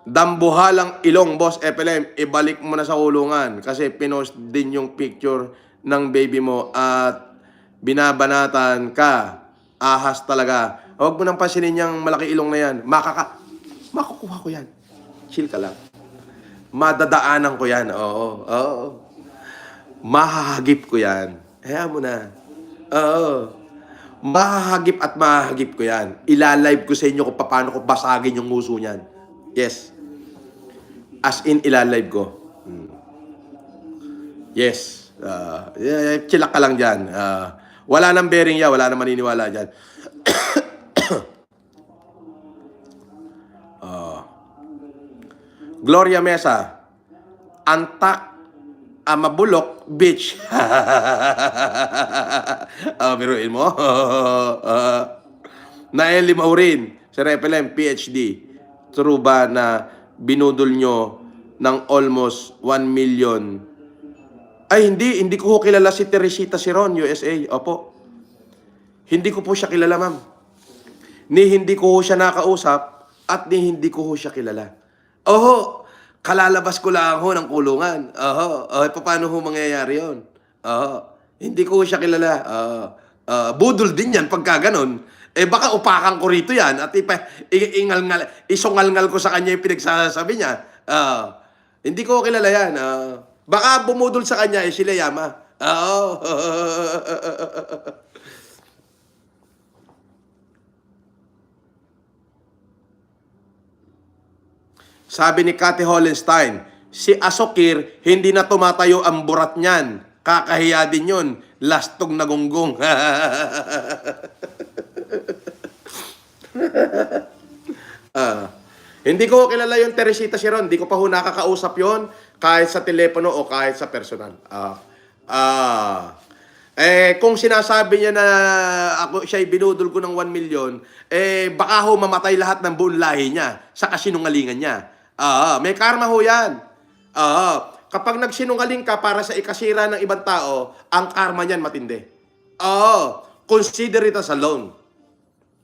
dambuhalang ilong, Boss FLM, ibalik mo na sa kulungan kasi pinost din yung picture ng baby mo at binabanatan ka. Ahas talaga. Huwag mo nang pansinin yung malaki ilong na yan. Makukuha ko yan. Chill ka lang. Madadaanan ko yan. Oo. Mahahagip ko yan. Hayaan mo na. Mahahagip at mahahagip ko yan. Ilalive ko sa inyo kung paano ko basagin yung nguso niyan. Yes. As in, ilalive ko. Yes. Chilak ka lang dyan. Wala nang bearing yan. Wala nang maniniwala dyan. Gloria Mesa. Antak. Mabulok. Bitch. Biruin mo. Naeli Maurin. Sir FLM, PhD. True ba na binudol nyo ng almost 1 million? Ay, hindi ko ho kilala si Teresita Siron, USA. Opo. Hindi ko po siya kilala, ma'am. Ni hindi ko ho siya nakausap at ni hindi ko ho siya kilala. Kalalabas ko lang ho ng kulungan. Paano ho mangyayari yun? Hindi ko ho siya kilala. Budol din yan pagka ganon. Baka upakan ko rito yan at isungal-ngal ko sa kanya yung pinagsasabi niya. Hindi ko kilala yan. Baka bumudol sa kanya, sila Yama. Sabi ni Cathy Hollenstein, si Asokir, hindi na tumatayo ang burat niyan. Kakahiya din yun. Lastog na gunggong. Hindi ko kilala yung Teresita Sharon. Hindi ko pa ho nakakausap yon kahit sa telepono o kahit sa personal. Kung sinasabi niya na ako siya'y binudol ko ng 1 million, baka ho mamatay lahat ng buong lahi niya sa kasinungalingan niya. May karma ho yan. Kapag nagsinungaling ka para sa ikasira ng ibang tao, ang karma niyan matindi. Consider it as a loan.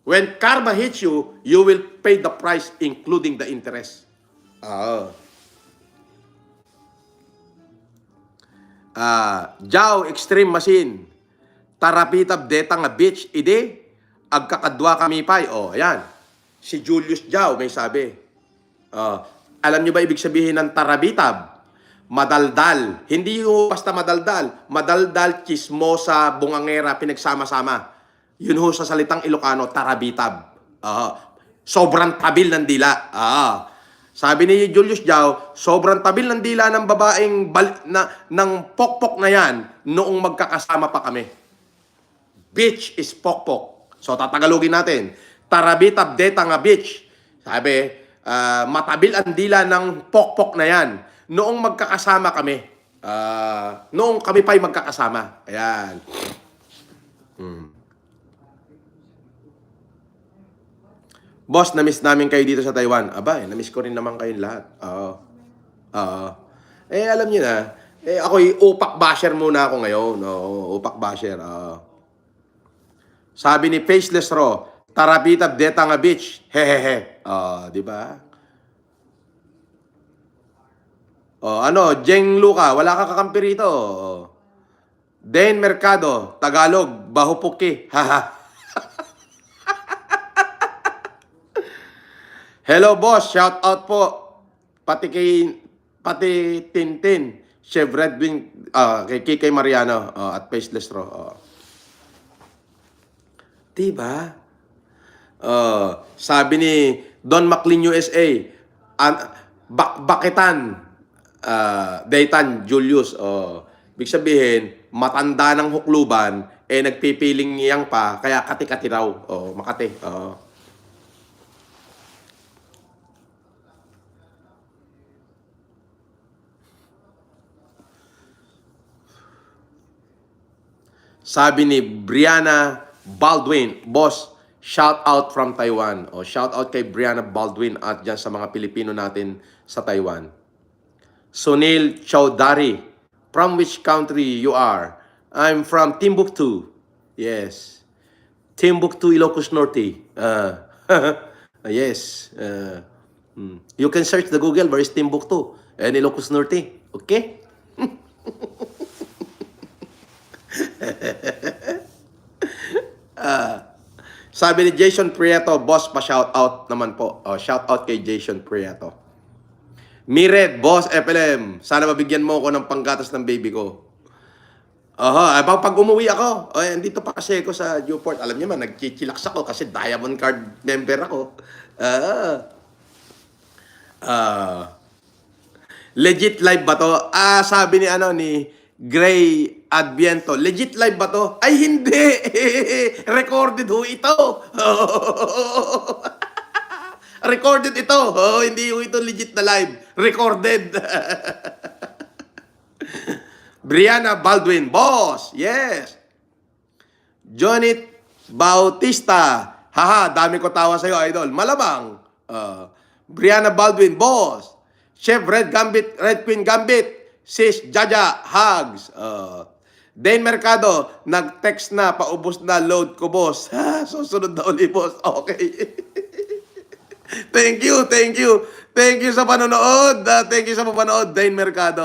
When karma hits you, you will pay the price including the interest. Jaw Extreme Machine. Tarapitab deta nga bitch. Ide. Agkakadwa kami pay. Ayan. Si Julius Jaw may sabi. Alam nyo ba ibig sabihin ng tarabitab? Madaldal. Hindi yung basta madaldal. Madaldal, chismosa, bungangera, pinagsama-sama. Yun ho sa salitang Ilocano, tarabitab. Sobrang tabil ng dila. Sabi ni Julius Jao, sobrang tabil ng dila ng babaeng ng pokpok na yan noong magkakasama pa kami. Bitch is pokpok. So tatagalogin natin. Tarabitab deta nga bitch. Sabi, matabil ang dila ng pokpok na yan noong magkakasama kami. Noong kami pa'y magkakasama. Ayan. Boss, na-miss namin kayo dito sa Taiwan. Na-miss ko rin naman kayong lahat. Alam niyo na, ako'y upak basher muna ako ngayon. Upak basher. Sabi ni Faceless Raw, tarabitab deta nga bitch. Hehehe. Di ba? Jeng Luca, wala ka kakampi rito. Dane Mercado, Tagalog, Bahupuki. Haha. Hello boss, shout out po. Pati Tintin, Chef Redwing, kay Kikay Mariano, at Faceless Raw. Diba? Sabi ni Don McLean USA, Bakitan, Daytan Julius. Big sabihin, matanda ng hukluban, nagpipiling niyang pa, kaya kati-kati raw. Makati. Sabi ni Brianna Baldwin, boss, shout out from Taiwan. Shout out kay Brianna Baldwin at dyan sa mga Pilipino natin sa Taiwan. Sunil Chowdhury, from which country you are? I'm from Timbuktu. Yes. Timbuktu, Ilocos Norte. Yes. You can search the Google, where is Timbuktu? And Ilocos Norte. Okay? Sabi ni Jason Prieto, boss, pa-shout out naman po. Shout out kay Jason Prieto. Mired, boss, FLM, sana mabigyan mo ako ng panggatas ng baby ko. Pag umuwi ako, andito pa kasi ako sa Newport. Alam niyo man, nagchichilax ako kasi Diamond Card member ako. Legit live ba to? Sabi ni Gray Adviento, legit live ba to? Ay, hindi! Recorded ho ito! Recorded ito! Hindi ho ito legit na live. Recorded! Brianna Baldwin, boss! Yes! Jonit Bautista, haha, dami ko tawa sa'yo, idol. Malamang. Brianna Baldwin, boss! Chef Red Queen Gambit, Sis Jaja, hugs. Dane Mercado, nag-text na, paubos na, load ko, boss. Susunod na uli, boss. Okay. Thank you. Thank you sa panonood. Thank you sa panonood, Dane Mercado.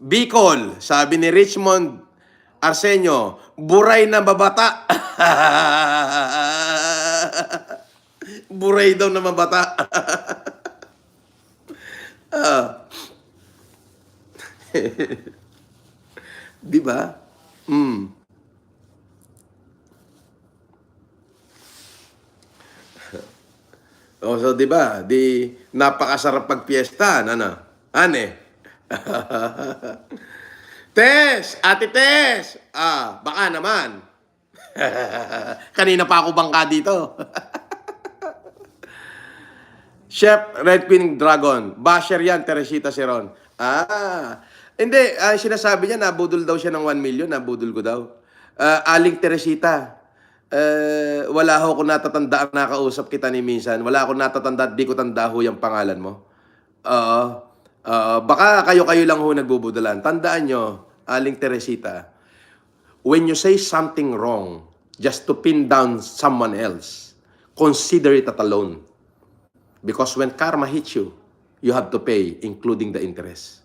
Bicol, sabi ni Richmond Arsenio, buray na babata. Buray daw na mabata. Di ba? O, so, di ba? Di, napakasarap pagpiesta, ano? Ane? Tess! Ate Tess! Baka naman. Kanina pa ako bangka dito. Chef Red Queen Dragon. Basher yan, Teresita Seron. Hindi. Sinasabi niya, nabudol daw siya ng 1 million. Nabudol ko daw. Aling Teresita. Wala ho ko natatanda ang nakausap kita ni minsan. Wala ako natatanda, di ko tanda ho yung pangalan mo. Oo. Baka kayo-kayo lang ho nagbubudulan. Tandaan nyo, Aling Teresita, when you say something wrong just to pin down someone else, consider it at alone. Because when karma hits you, you have to pay, including the interest.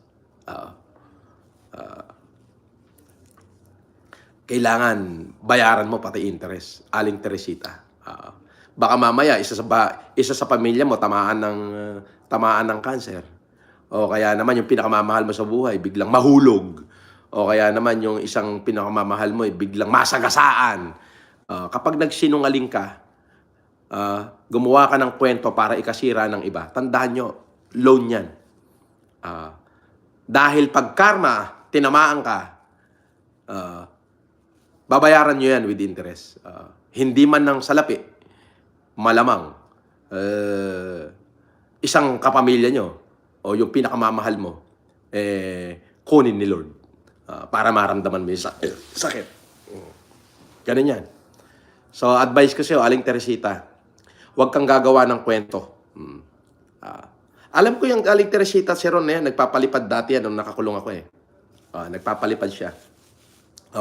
Kailangan bayaran mo pati interest, Aling Teresita. Baka mamaya isa sa pamilya mo tamaan ng cancer. O kaya naman yung pinakamamahal mo sa buhay biglang mahulog. O kaya naman yung isang pinakamamahal mo biglang masagasaan. Kapag nagsinungaling ka, gumawa ka ng kwento para ikasira ng iba, tandaan nyo, loan yan. Dahil pag karma, tinamaan ka, babayaran nyo yan with interest. Hindi man ng salapi, malamang, isang kapamilya nyo, o yung pinakamamahal mo, kunin ni Lord. Para maramdaman mo yung sakit. Ganun yan. So, advice ko sa'yo, Aling Teresita, huwag kang gagawa ng kwento. Alam ko yung Aling Teresita Seron na yan, nagpapalipad dati yan nung nakakulong ako eh. Nagpapalipad siya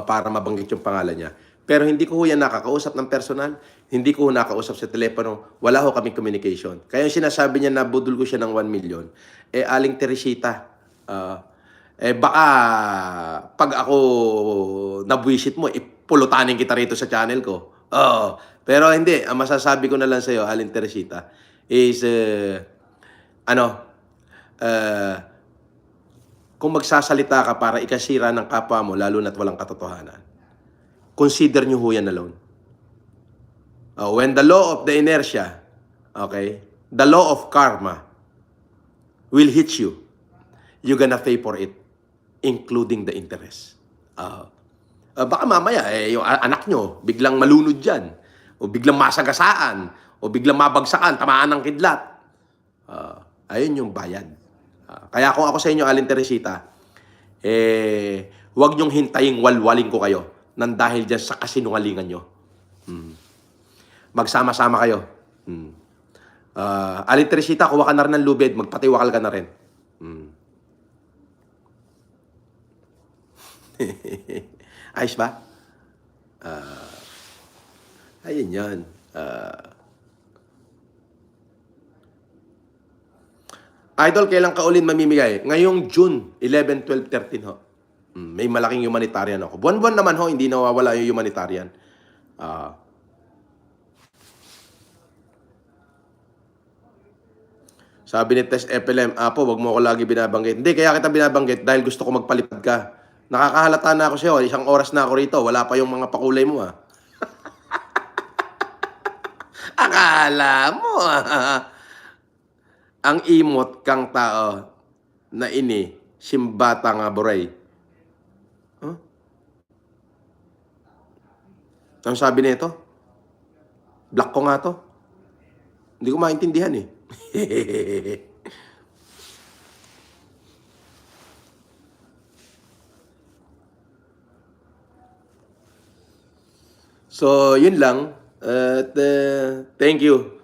para mabanggit yung pangalan niya. Pero hindi ko yan nakakausap ng personal, hindi ko nakausap sa telepono, wala ho kaming communication. Kaya yung sinasabi niya na budol ko siya ng 1 million, Aling Teresita, baka pag ako nabwisit mo, ipulutanin kita rito sa channel ko. Pero hindi, ang masasabi ko na lang sa'yo, Aling Teresita, is, kung magsasalita ka para ikasira ng kapwa mo, lalo na't walang katotohanan, consider nyo ho yan alone. When the law of the inertia, okay, the law of karma will hit you, you're gonna pay for it, including the interest. Baka mamaya, yung anak nyo, biglang malunod dyan, o biglang masagasaan, o biglang mabagsakan, tamaan ng kidlat. Ayun yung bayad. Kaya kung ako sa inyo, Aling Teresita, huwag nyong hintaying walwaling ko kayo nang dahil dyan sa kasinungalingan nyo. Magsama-sama kayo. Aling Teresita, kuha ka na rin ng lubid, magpatiwakal ka na rin. Ayos ba? Ayun yan. Idol, kailan ka ulit mamimigay? Ngayong June 11, 12, 13 ho. May malaking humanitarian ako. Buwan-buwan naman ho, hindi nawawala yung humanitarian. Sabi ni Tess FLM, Apo, wag mo ako lagi binabanggit. Hindi, kaya kita binabanggit dahil gusto ko magpalipad ka. Nakakahalata na ako sa'yo. Isang oras na ako rito. Wala pa yung mga pakulay mo, Akala mo, ang imot kang tao na ini, simbata nga buray. Ang sabi nito? Black ko nga to. Hindi ko maintindihan eh. So, yun lang. At thank you.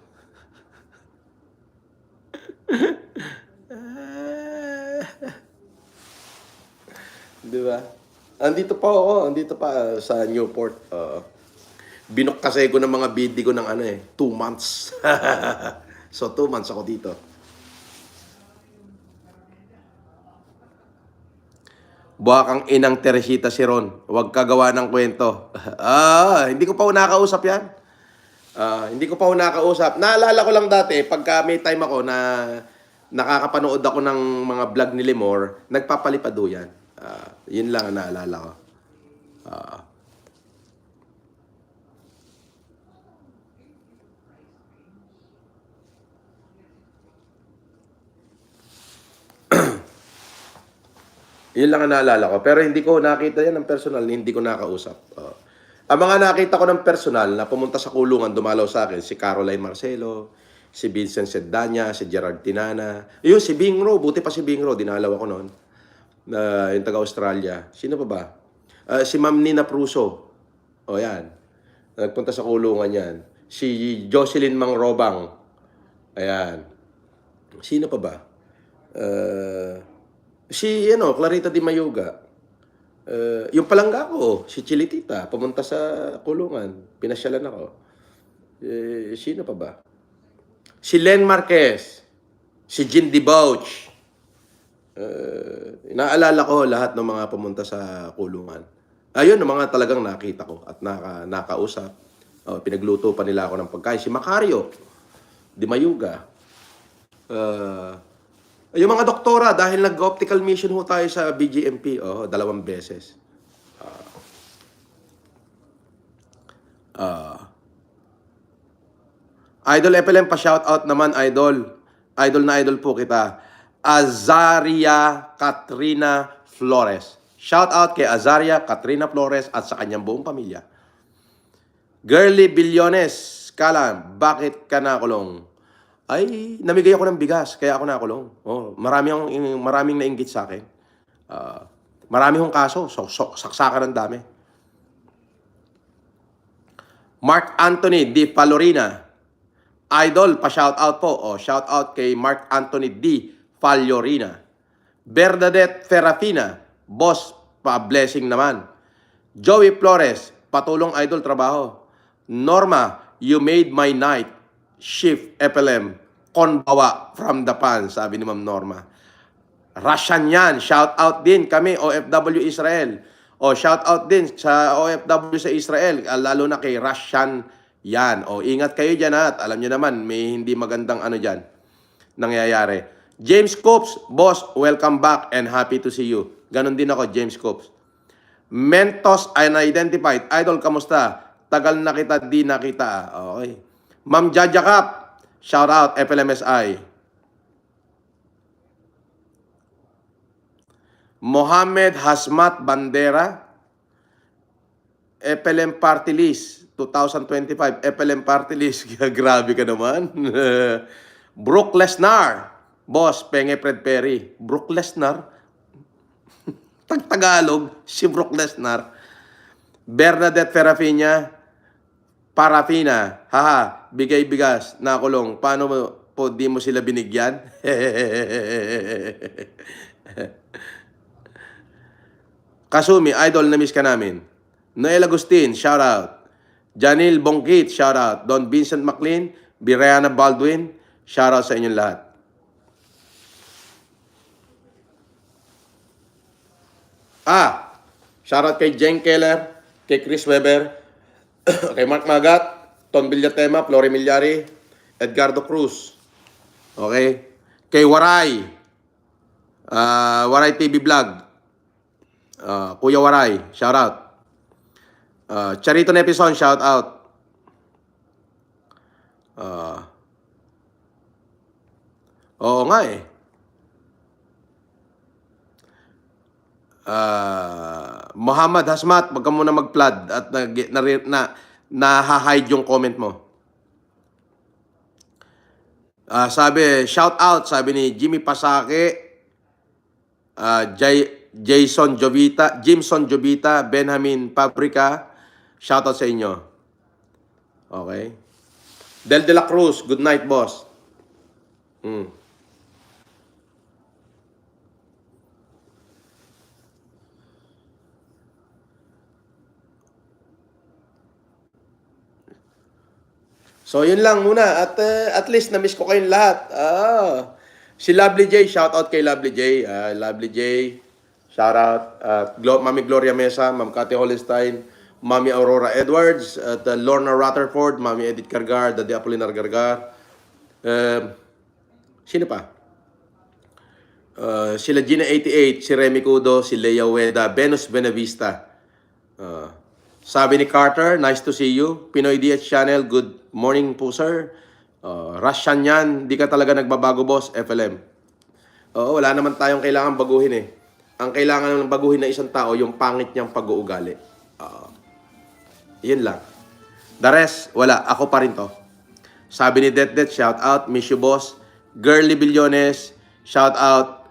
Diba? Andito pa sa Newport. Binok kasi ko ng mga bidi ko ng 2 months. So, 2 months ako dito. Buha kang inang Teresita Seron. Huwag ka gawa ng kwento. Hindi ko pa nakausap yan. Hindi ko pa nakausap. Naalala ko lang dati, pagka may time ako na nakakapanood ako ng mga vlog ni Limor, nagpapalipado yan. Yun lang ang naalala ko. Yun lang ang naalala ko. Pero hindi ko nakita yan ng personal, hindi ko nakausap. Ang mga nakita ko ng personal na pumunta sa kulungan, dumalaw sa akin, si Caroline Marcelo, si Vincent Sedanya, si Gerard Tinana. Yun, si Bing Ro, buti pa si Bing Ro, dinalaw ako noon. Yung taga-Australia. Sino pa ba? Si Ma'am Nina Pruso. O yan. Nagpunta sa kulungan yan. Si Jocelyn Mangrobang. Ayan. Sino pa ba? Si Clarita Di Mayuga. Yung palangga ko, si Chilitita, pumunta sa kulungan. Pinasyalan ako. Sino pa ba? Si Len Marquez. Si Jean Debauch. Naalala ko lahat ng mga pumunta sa kulungan. Ayun, ang mga talagang nakita ko at nakausap. Pinagluto pa nila ako ng pagkain. Si Macario Di Mayuga. Yung mga doktora, dahil nag-optical mission ho tayo sa BGMP, 2 beses. Idol FLM, pa-shoutout naman, Idol. Idol na idol po kita. Azaria Katrina Flores. Shoutout kay Azaria Katrina Flores at sa kanyang buong pamilya. Girly Billones, Kalan, bakit ka nakulong? Ay, namigay ako ng bigas, kaya ako nakulong. Maraming nainggit sa akin. Marami hong kaso, saksakan ng dami. Mark Anthony Di Falorina. Idol, pa-shoutout po. Shoutout kay Mark Anthony Di Falorina. Bernadette Ferrafina. Boss, pa-blessing naman. Joey Flores. Patulong idol, trabaho. Norma, you made my night. Shift FLM. Konbawa from the pan, sabi ni Ma'am Norma. Russian yan. Shoutout din kami, OFW Israel. Shoutout din sa OFW sa Israel, lalo na kay Russian yan. Ingat kayo dyan at alam nyo naman, may hindi magandang dyan nangyayari. James Coops, boss, welcome back and happy to see you. Ganon din ako, James Coops. Mentos Unidentified. Idol, kamusta? Tagal na kita, di nakita. Okay. Ma'am Jaja Cap, shout out, FLMSI. Mohammed Hasmat Bandera, FLM Party List 2025, FLM Party List. Grabe ka naman. Brook Lesnar, boss, Penge Fred Perry. Brook Lesnar, Tagalog, si Brook Lesnar. Bernadette Ferrafina, Parafina, haha, bigay bigas, nakulong. Paano po di mo sila binigyan? Kasumi, idol, na-miss ka namin. Noel Agustin, shout out. Janil Bongkit, shout out. Don Vincent McLean, Brianna Baldwin, shout out sa inyong lahat. Shout out kay Jen Keller, kay Chris Weber, kay Mark Magat, Ton Villatema, Flory Milyari, Edgardo Cruz. Okay? Kay Waray, Waray TV Vlog, Kuya Waray, shout out. Charito Nepison, shout out. Oo nga eh. Muhammad Hasmat, wag ka muna mag-flood at na-hide yung comment mo. Sabi, shout out, sabi ni Jimmy Pasake, Jimson Jovita, Benjamin Paprika, shout out sa inyo. Okay. Del de la Cruz, good night, boss. So, yun lang muna. At least, na-miss ko kayong lahat. Si Lovely J, shout out kay Lovely J. Lovely J, shout out. Mami Gloria Mesa, Ma'am Cathy Holstein, Mami Aurora Edwards, at Lorna Rutherford, Mami Edith Cargar, Daddy Apolinar Gargar. Sino pa? Sila Gina 88, si Remy Cudo, si Leia Ueda, Venus Benavista. Sabi ni Carter, nice to see you. Pinoy DS Channel, good morning po sir. Russian yan, di ka talaga nagbabago boss, FLM. Wala naman tayong kailangan baguhin eh. ang kailangan ng baguhin ng isang tao, yung pangit niyang pag-uugali. Yun lang. The rest, wala. Ako pa rin to. Sabi ni Det, shout out. Miss you, boss. Girly Billones, shout out.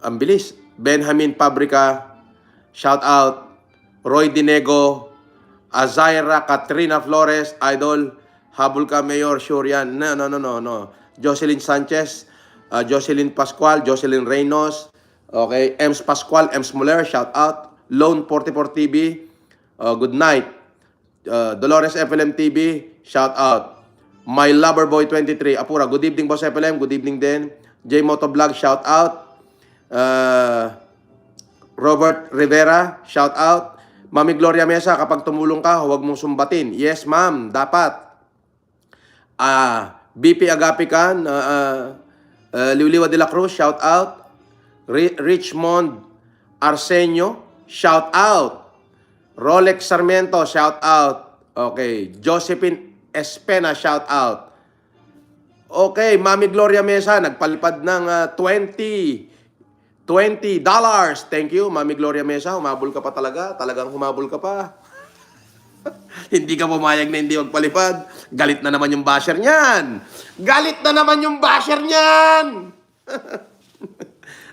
Ang bilis. Benjamin Pabrica, shout out. Roy Dinego, Azaira Katrina Flores, idol. Habol ka, Mayor. Sure yan. No. Jocelyn Sanchez, Jocelyn Pascual, Jocelyn Reynos, okay. Ems Pascual, Ems Muller, shout out. Lone 44 TV, good night. Dolores FLM TV, shout out. My Lover Boy 23, Apura, good evening boss FLM, good evening din. J Moto Vlog, shout out. Robert Rivera, shout out. Mami Gloria Mesa, kapag tumulong ka, huwag mong sumbatin. Yes ma'am, dapat. BP Agapican, Liwliwa de la Cruz, shout out. Richmond Arsenio, shout out. Rolex Sarmiento, shout out. Okay. Josephine Espena, shout out. Okay. Mami Gloria Mesa, nagpalipad ng $20. Thank you, Mami Gloria Mesa. Humabol ka pa talaga. Talagang humabol ka pa. Hindi ka pumayag na hindi magpalipad. Galit na naman yung basher niyan. Galit na naman yung basher niyan.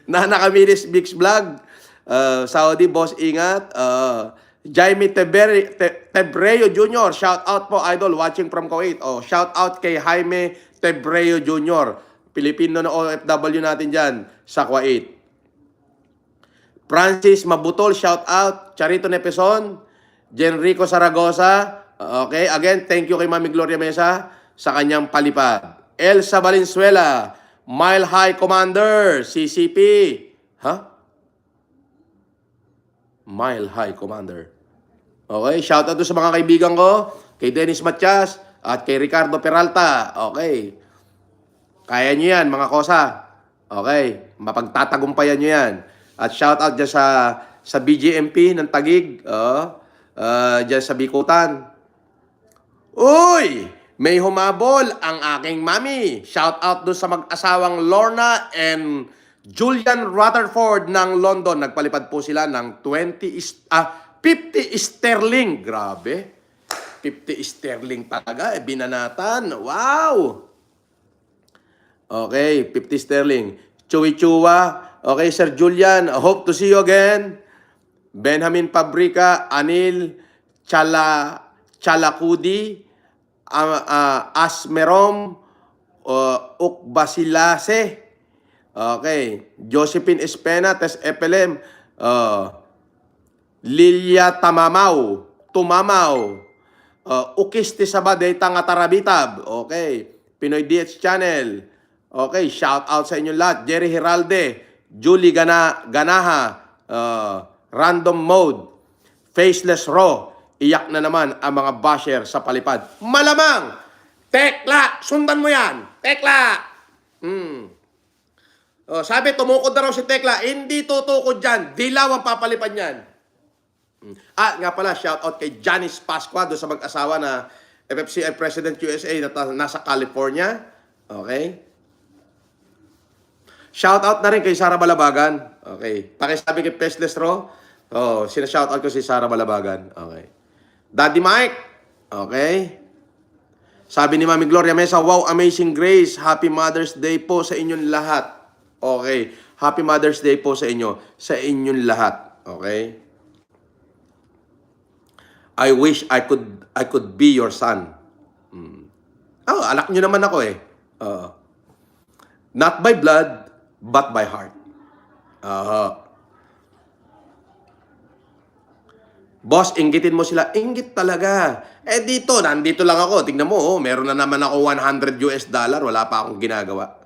Nana Camilis Bix Vlog. Saudi, boss, ingat. Jaime Tebreo Jr., shout out po, idol, watching from Kuwait. Shout out kay Jaime Tebreo Jr., Pilipino na OFW natin dyan sa Kuwait. Francis Mabutol, shout out. Charito Nepeson, Jenrico Zaragoza. Okay, again, thank you kay Mami Gloria Mesa sa kanyang palipad. Elsa Valenzuela, Mile High Commander, CCP. Mile High Commander. Okay, shout out sa mga kaibigan ko, kay Dennis Matias at kay Ricardo Peralta. Okay. Kaya nyo yan, mga kosa. Okay, mapagtatagumpayan nyo yan. At shout out dyan sa BGMP ng Tagig. Dyan sa Bikutan. Uy! May humabol ang aking mami. Shout out doon sa mag-asawang Lorna and Julian Rutherford ng London. Nagpalipad po sila ng 50 sterling. Grabe. 50 sterling talaga. Binanatan. Wow! Okay, 50 sterling. Chewy Chua. Okay, Sir Julian. Hope to see you again. Benjamin Pabrica. Anil Chalakudi. Asmerom. Ukbasilase. Okay. Josephine Espena, Tess FLM. Lilia Tumamaw. Ukisti Sabaday Tangatarabitab. Okay. Pinoy DH Channel. Okay. Shout out sa inyong lahat. Jerry Hiralde. Julie Ganaha. Random Mode. Faceless Raw. Iyak na naman ang mga basher sa palipad. Malamang! Tekla! Sundan mo yan! Tekla! Sabi, tumukod na raw si Tekla. Hindi tutukod dyan. Dilaw ang papalipad niyan. Nga pala, shout out kay Janice Pascua doon sa mag-asawa na FFCI President USA na nasa California. Okay? Shout out na rin kay Sara Balabagan. Okay. Pakisabi kay Pesles Ro. Sina-shout out ko si Sara Balabagan. Okay. Daddy Mike. Okay. Sabi ni Mami Gloria Mesa, wow, amazing grace. Happy Mother's Day po sa inyong lahat. Okay. Happy Mother's Day po sa inyo. Sa inyong lahat. Okay. I wish I could be your son. Anak nyo naman ako eh. Not by blood, but by heart. Boss, inggitin mo sila. Inggit talaga. Nandito lang ako. Tingnan mo, meron na naman ako $100. Wala pa akong ginagawa.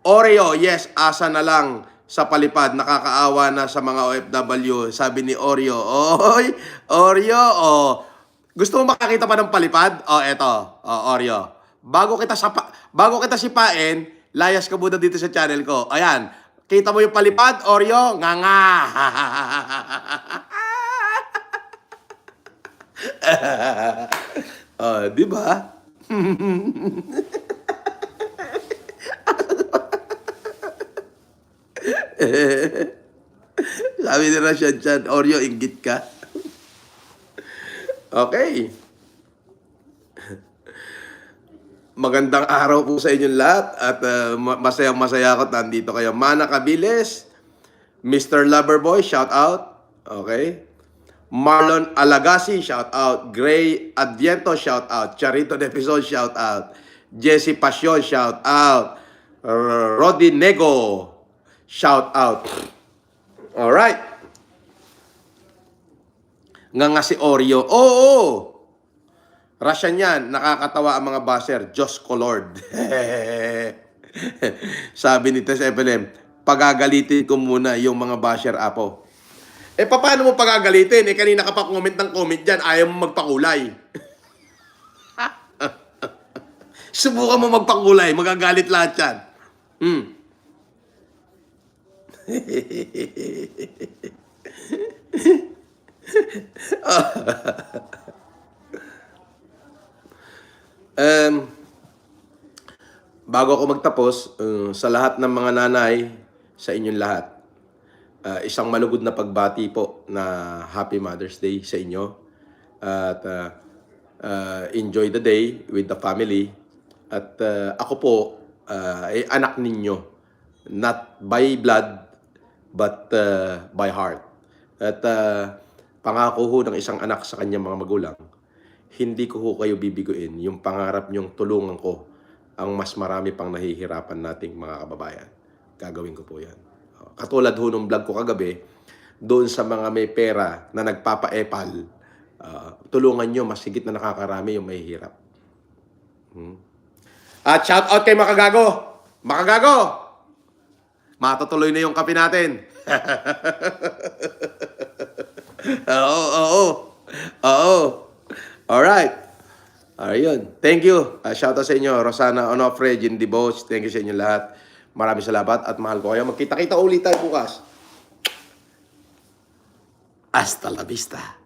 Oreo, yes, asa na lang sa palipad. Nakakaawa na sa mga OFW. Sabi ni Oreo. Oy, Oreo, gusto mo makakita pa ng palipad? Eto. Oreo. Bago kita sipain, layas ka muna dito sa channel ko. Ayan. Kita mo yung palipad, Oreo? Nga. Di ba? Sabi ni Rashad Chan, Oreo, inggit ka. Okay. Magandang araw po sa inyong lahat at masayang-masaya ako nandito kayo. Mana Cabiles, Mr. Loverboy, shout out. Okay. Marlon Alagasi, shout out. Gray Adviento, shout out. Charito Defisol, shout out. Jesse Passion, shout out. Rodi Nego, shout out. Alright. Nga si Oreo. Oo! Russian yan. Nakakatawa ang mga baser. Diyos ko Lord. Sabi ni Tess FLM, pagagalitin ko muna yung mga basher apo. Paano mo pagagalitin? Kanina ka pa comment ng comment dyan. Ayaw mo magpakulay. Subukan mo magpakulay. Magagalit lahat yan. Bago ako magtapos, sa lahat ng mga nanay, sa inyong lahat, isang malugod na pagbati po na Happy Mother's Day sa inyo. At enjoy the day with the family. At ako po ay anak ninyo. Not by blood, but by heart. At pangako ho ng isang anak sa kanyang mga magulang, hindi ko ho kayo bibiguin yung pangarap nyong tulungan ko ang mas marami pang nahihirapan nating mga kababayan. Gagawin ko po yan. Katulad ho nung vlog ko kagabi, doon sa mga may pera na nagpapa-epal, tulungan nyo, mas higit na nakakarami yung mahihirap. At shout out kay Makagago! Makagago! Matutuloy na yung kape natin. Oo. Alright. Ayun. Thank you. Shout out sa inyo. Rosana Onofre, Jindy Bosch. Thank you sa inyo lahat. Maraming salamat at mahal ko kayo. Magkita-kita ulit tayo bukas. Hasta la vista.